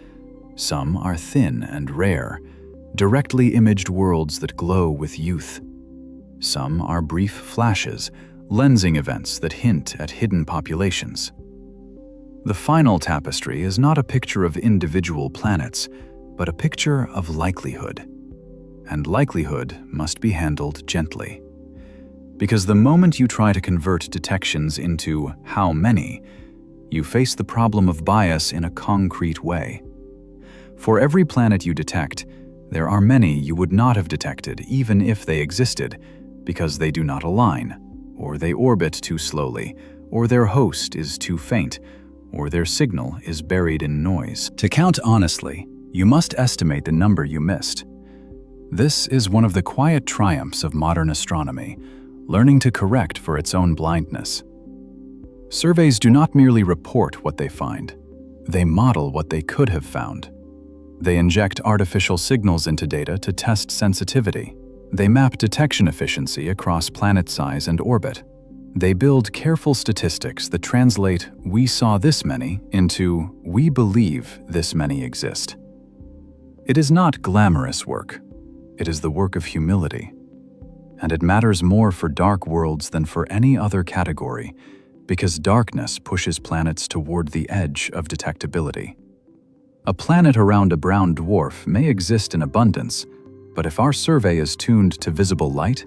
A: Some are thin and rare, directly imaged worlds that glow with youth. Some are brief flashes, lensing events that hint at hidden populations. The final tapestry is not a picture of individual planets, but a picture of likelihood. And likelihood must be handled gently. Because the moment you try to convert detections into how many, you face the problem of bias in a concrete way. For every planet you detect, there are many you would not have detected even if they existed, because they do not align, or they orbit too slowly, or their host is too faint, or their signal is buried in noise. To count honestly, you must estimate the number you missed. This is one of the quiet triumphs of modern astronomy, learning to correct for its own blindness. Surveys do not merely report what they find, they model what they could have found. They inject artificial signals into data to test sensitivity. They map detection efficiency across planet size and orbit. They build careful statistics that translate "we saw this many" into "we believe this many exist." It is not glamorous work. It is the work of humility. And it matters more for dark worlds than for any other category, because darkness pushes planets toward the edge of detectability. A planet around a brown dwarf may exist in abundance, but if our survey is tuned to visible light,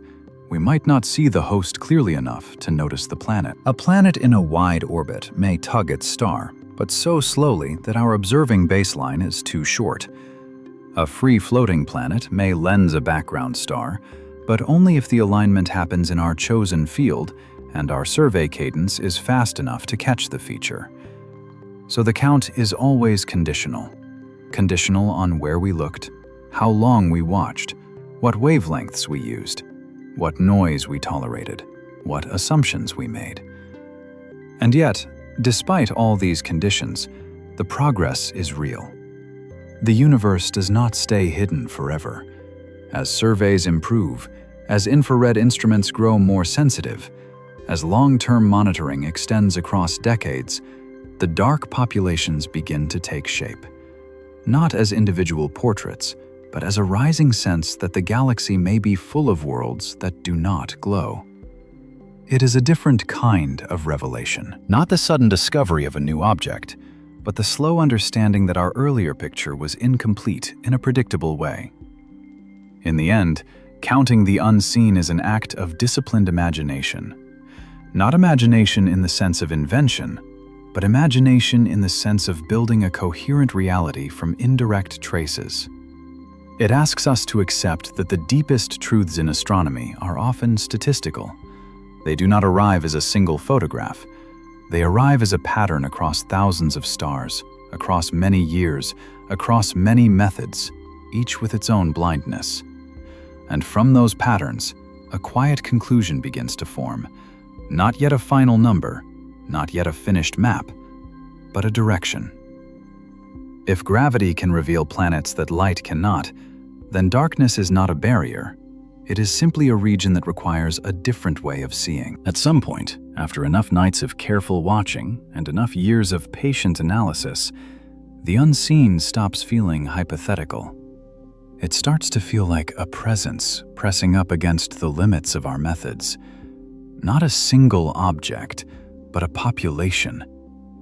A: we might not see the host clearly enough to notice the planet. A planet in a wide orbit may tug its star, but so slowly that our observing baseline is too short. A free-floating planet may lens a background star, but only if the alignment happens in our chosen field and our survey cadence is fast enough to catch the feature. So the count is always conditional. Conditional on where we looked, how long we watched, what wavelengths we used, what noise we tolerated, what assumptions we made. And yet, despite all these conditions, the progress is real. The universe does not stay hidden forever. As surveys improve, As infrared instruments grow more sensitive, as long-term monitoring extends across decades, the dark populations begin to take shape. Not as individual portraits, but as a rising sense that the galaxy may be full of worlds that do not glow. It is a different kind of revelation, not the sudden discovery of a new object, but the slow understanding that our earlier picture was incomplete in a predictable way. In the end, counting the unseen is an act of disciplined imagination. Not imagination in the sense of invention, but imagination in the sense of building a coherent reality from indirect traces. It asks us to accept that the deepest truths in astronomy are often statistical. They do not arrive as a single photograph. They arrive as a pattern across thousands of stars, across many years, across many methods, each with its own blindness. And from those patterns, a quiet conclusion begins to form. Not yet a final number, not yet a finished map, but a direction. If gravity can reveal planets that light cannot, then darkness is not a barrier. It is simply a region that requires a different way of seeing. At some point, after enough nights of careful watching and enough years of patient analysis, the unseen stops feeling hypothetical. It starts to feel like a presence pressing up against the limits of our methods. Not a single object, but a population,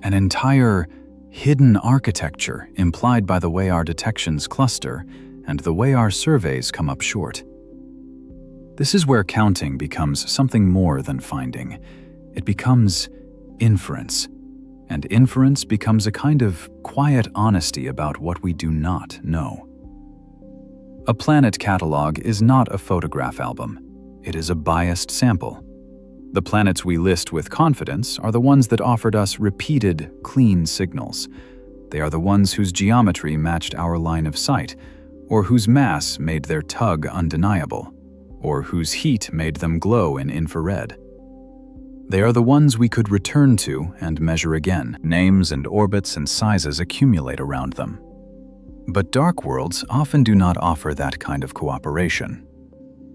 A: an entire hidden architecture implied by the way our detections cluster and the way our surveys come up short. This is where counting becomes something more than finding. It becomes inference, and inference becomes a kind of quiet honesty about what we do not know. A planet catalog is not a photograph album. It is a biased sample. The planets we list with confidence are the ones that offered us repeated, clean signals. They are the ones whose geometry matched our line of sight, or whose mass made their tug undeniable, or whose heat made them glow in infrared. They are the ones we could return to and measure again. Names and orbits and sizes accumulate around them. But dark worlds often do not offer that kind of cooperation.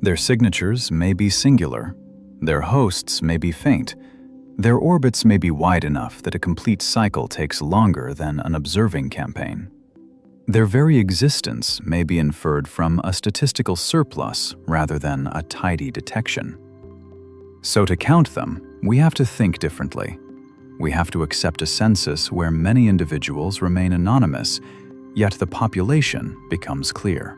A: Their signatures may be singular. Their hosts may be faint. Their orbits may be wide enough that a complete cycle takes longer than an observing campaign. Their very existence may be inferred from a statistical surplus rather than a tidy detection. So to count them, we have to think differently. We have to accept a census where many individuals remain anonymous, yet the population becomes clear.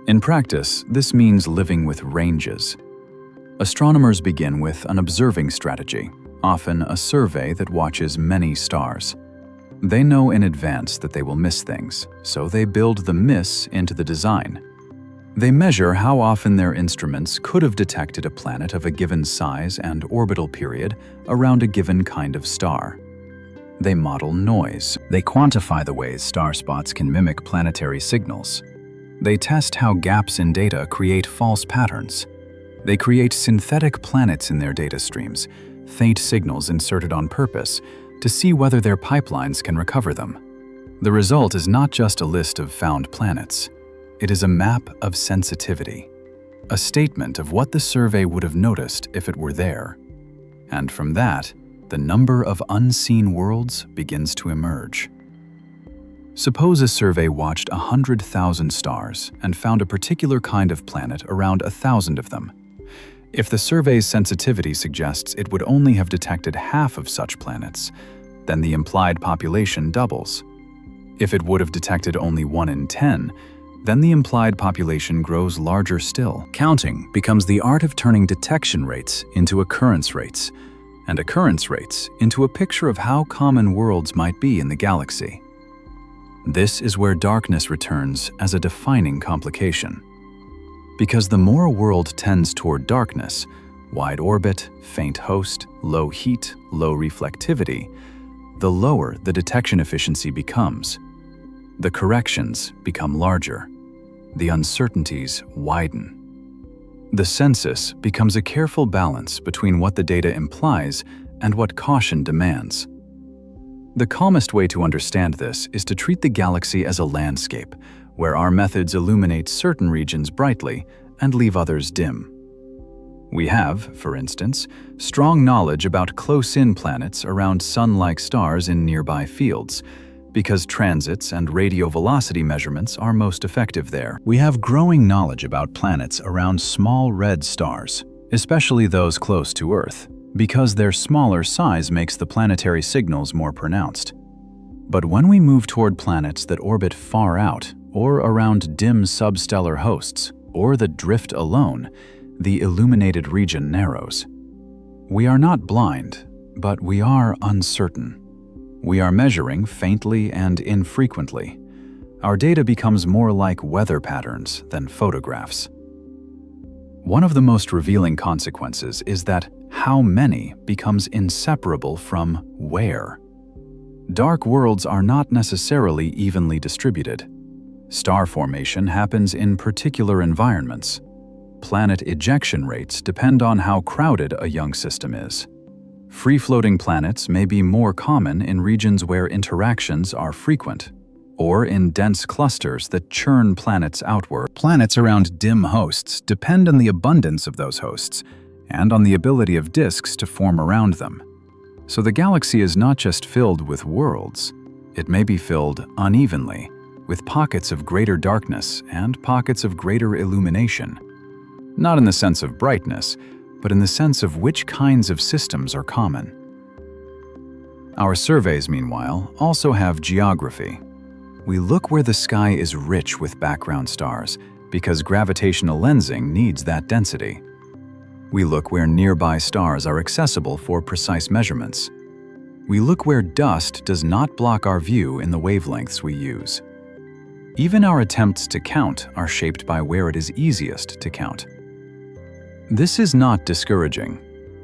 A: In practice, this means living with ranges. Astronomers begin with an observing strategy, often a survey that watches many stars. They know in advance that they will miss things, so they build the miss into the design. They measure how often their instruments could have detected a planet of a given size and orbital period around a given kind of star. They model noise. They quantify the ways star spots can mimic planetary signals. They test how gaps in data create false patterns. They create synthetic planets in their data streams, faint signals inserted on purpose, to see whether their pipelines can recover them. The result is not just a list of found planets. It is a map of sensitivity, a statement of what the survey would have noticed if it were there. And from that, the number of unseen worlds begins to emerge. Suppose a survey watched 100,000 stars and found a particular kind of planet around 1,000 of them. If the survey's sensitivity suggests it would only have detected half of such planets, then the implied population doubles. If it would have detected only 1 in 10, then the implied population grows larger still. Counting becomes the art of turning detection rates into occurrence rates, and occurrence rates into a picture of how common worlds might be in the galaxy. This is where darkness returns as a defining complication. Because the more a world tends toward darkness, wide orbit, faint host, low heat, low reflectivity, the lower the detection efficiency becomes. The corrections become larger. The uncertainties widen. The census becomes a careful balance between what the data implies and what caution demands. The calmest way to understand this is to treat the galaxy as a landscape, where our methods illuminate certain regions brightly and leave others dim. We have, for instance, strong knowledge about close-in planets around Sun-like stars in nearby fields, because transits and radio velocity measurements are most effective there. We have growing knowledge about planets around small red stars, especially those close to Earth, because their smaller size makes the planetary signals more pronounced. But when we move toward planets that orbit far out, or around dim substellar hosts, or that drift alone, the illuminated region narrows. We are not blind, but we are uncertain. We are measuring faintly and infrequently. Our data becomes more like weather patterns than photographs. One of the most revealing consequences is that how many becomes inseparable from where. Dark worlds are not necessarily evenly distributed. Star formation happens in particular environments. Planet ejection rates depend on how crowded a young system is. Free-floating planets may be more common in regions where interactions are frequent, or in dense clusters that churn planets outward. Planets around dim hosts depend on the abundance of those hosts and on the ability of disks to form around them. So the galaxy is not just filled with worlds, it may be filled unevenly, with pockets of greater darkness and pockets of greater illumination. Not in the sense of brightness, but in the sense of which kinds of systems are common. Our surveys, meanwhile, also have geography. We look where the sky is rich with background stars, because gravitational lensing needs that density. We look where nearby stars are accessible for precise measurements. We look where dust does not block our view in the wavelengths we use. Even our attempts to count are shaped by where it is easiest to count. This is not discouraging.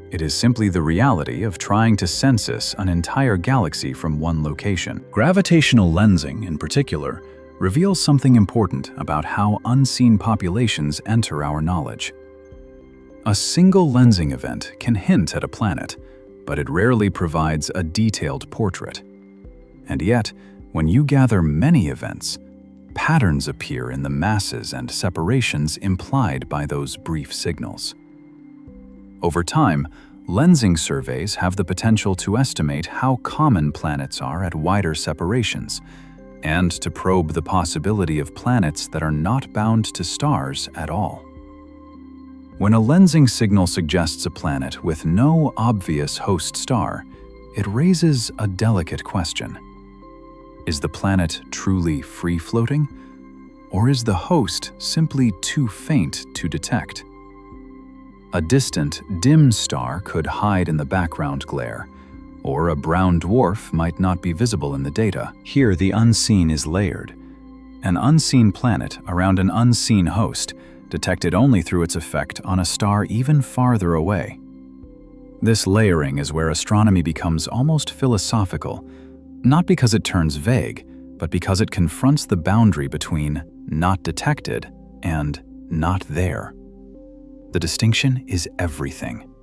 A: It is simply the reality of trying to census an entire galaxy from one location. Gravitational lensing, in particular, reveals something important about how unseen populations enter our knowledge. A single lensing event can hint at a planet, but it rarely provides a detailed portrait. And yet, when you gather many events, patterns appear in the masses and separations implied by those brief signals. Over time, lensing surveys have the potential to estimate how common planets are at wider separations, and to probe the possibility of planets that are not bound to stars at all. When a lensing signal suggests a planet with no obvious host star, it raises a delicate question. Is the planet truly free-floating, or is the host simply too faint to detect? A distant, dim star could hide in the background glare, or a brown dwarf might not be visible in the data. Here, the unseen is layered. An unseen planet around an unseen host, detected only through its effect on a star even farther away. This layering is where astronomy becomes almost philosophical, not because it turns vague, but because it confronts the boundary between not detected and not there. The distinction is everything,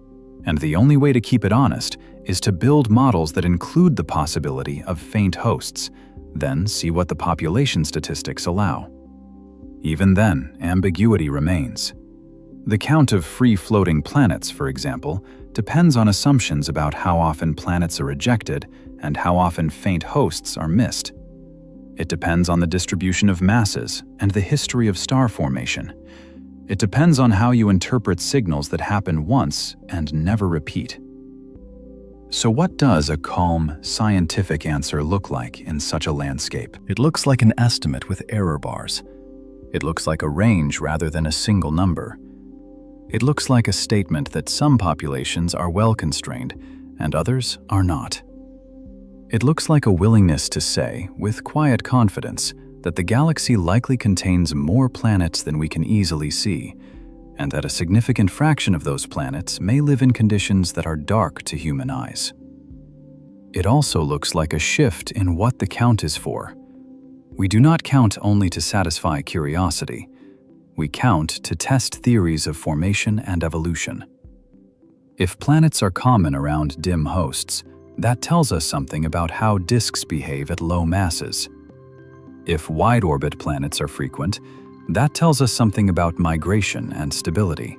A: and the only way to keep it honest is to build models that include the possibility of faint hosts, then see what the population statistics allow. Even then, ambiguity remains. The count of free-floating planets, for example, depends on assumptions about how often planets are ejected and how often faint hosts are missed. It depends on the distribution of masses and the history of star formation. It depends on how you interpret signals that happen once and never repeat. So what does a calm, scientific answer look like in such a landscape? It looks like an estimate with error bars. It looks like a range rather than a single number. It looks like a statement that some populations are well constrained and others are not. It looks like a willingness to say, with quiet confidence, that the galaxy likely contains more planets than we can easily see, and that a significant fraction of those planets may live in conditions that are dark to human eyes. It also looks like a shift in what the count is for. We do not count only to satisfy curiosity. We count to test theories of formation and evolution. If planets are common around dim hosts, that tells us something about how disks behave at low masses. If wide-orbit planets are frequent, That tells us something about migration and stability.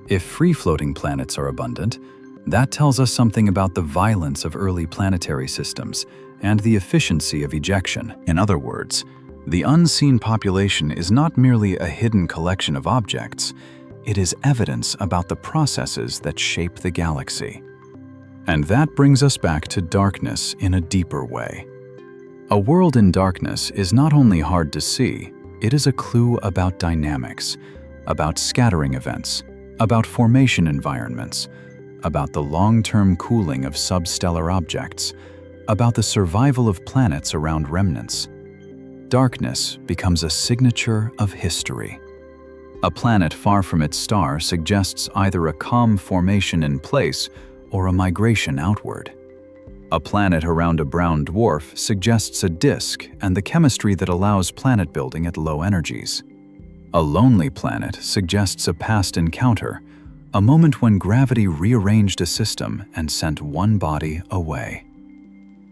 A: If free-floating planets are abundant, that tells us something about the violence of early planetary systems and the efficiency of ejection. In other words, the unseen population is not merely a hidden collection of objects, it is evidence about the processes that shape the galaxy. And that brings us back to darkness in a deeper way. A world in darkness is not only hard to see, it is a clue about dynamics, about scattering events, about formation environments, about the long-term cooling of substellar objects, about the survival of planets around remnants. Darkness becomes a signature of history. A planet far from its star suggests either a calm formation in place or a migration outward. A planet around a brown dwarf suggests a disk and the chemistry that allows planet building at low energies. A lonely planet suggests a past encounter, a moment when gravity rearranged a system and sent one body away.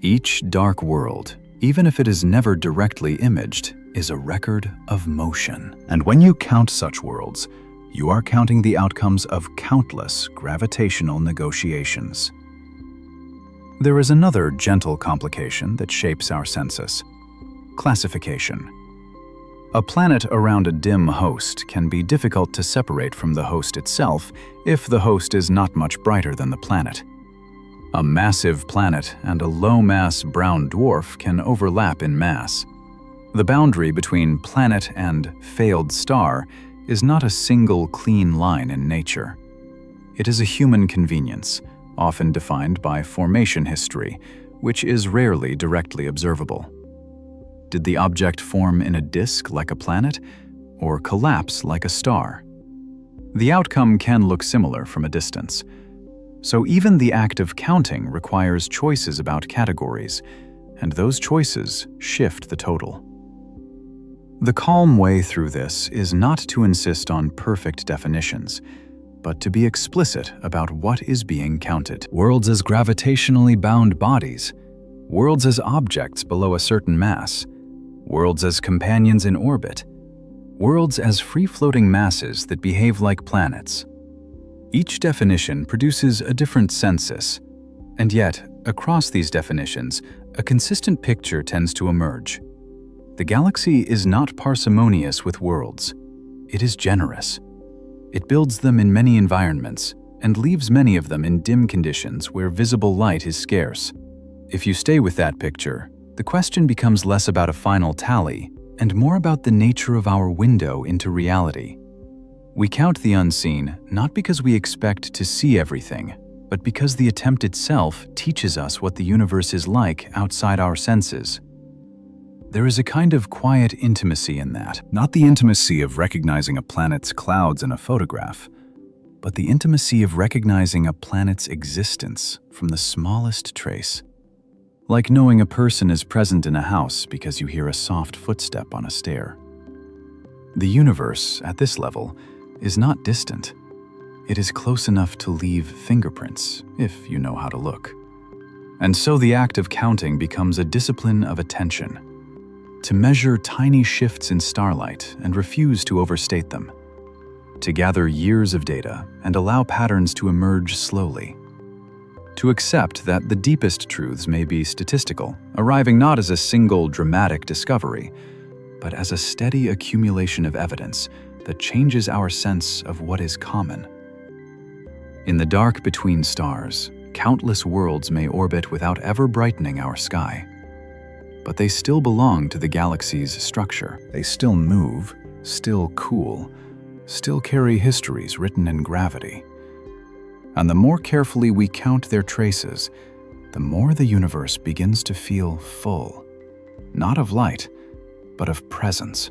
A: Each dark world, even if it is never directly imaged, is a record of motion. And when you count such worlds, you are counting the outcomes of countless gravitational negotiations. There is another gentle complication that shapes our census: classification. A planet around a dim host can be difficult to separate from the host itself if the host is not much brighter than the planet. A massive planet and a low-mass brown dwarf can overlap in mass. The boundary between planet and failed star is not a single clean line in nature. It is a human convenience, often defined by formation history, which is rarely directly observable. Did the object form in a disk like a planet, or collapse like a star? The outcome can look similar from a distance. So even the act of counting requires choices about categories, and those choices shift the total. The calm way through this is not to insist on perfect definitions, but to be explicit about what is being counted. Worlds as gravitationally bound bodies, worlds as objects below a certain mass, worlds as companions in orbit, worlds as free-floating masses that behave like planets. Each definition produces a different census, and yet, across these definitions, a consistent picture tends to emerge. The galaxy is not parsimonious with worlds. It is generous. It builds them in many environments and leaves many of them in dim conditions where visible light is scarce. If you stay with that picture, the question becomes less about a final tally and more about the nature of our window into reality. We count the unseen not because we expect to see everything, but because the attempt itself teaches us what the universe is like outside our senses. There is a kind of quiet intimacy in that, not the intimacy of recognizing a planet's clouds in a photograph, but the intimacy of recognizing a planet's existence from the smallest trace. Like knowing a person is present in a house because you hear a soft footstep on a stair. The universe, at this level, is not distant. It is close enough to leave fingerprints, if you know how to look. And so the act of counting becomes a discipline of attention, to measure tiny shifts in starlight and refuse to overstate them, to gather years of data and allow patterns to emerge slowly, to accept that the deepest truths may be statistical, arriving not as a single dramatic discovery, but as a steady accumulation of evidence that changes our sense of what is common. In the dark between stars, countless worlds may orbit without ever brightening our sky. But they still belong to the galaxy's structure. They still move, still cool, still carry histories written in gravity. And the more carefully we count their traces, the more the universe begins to feel full, not of light, but of presence.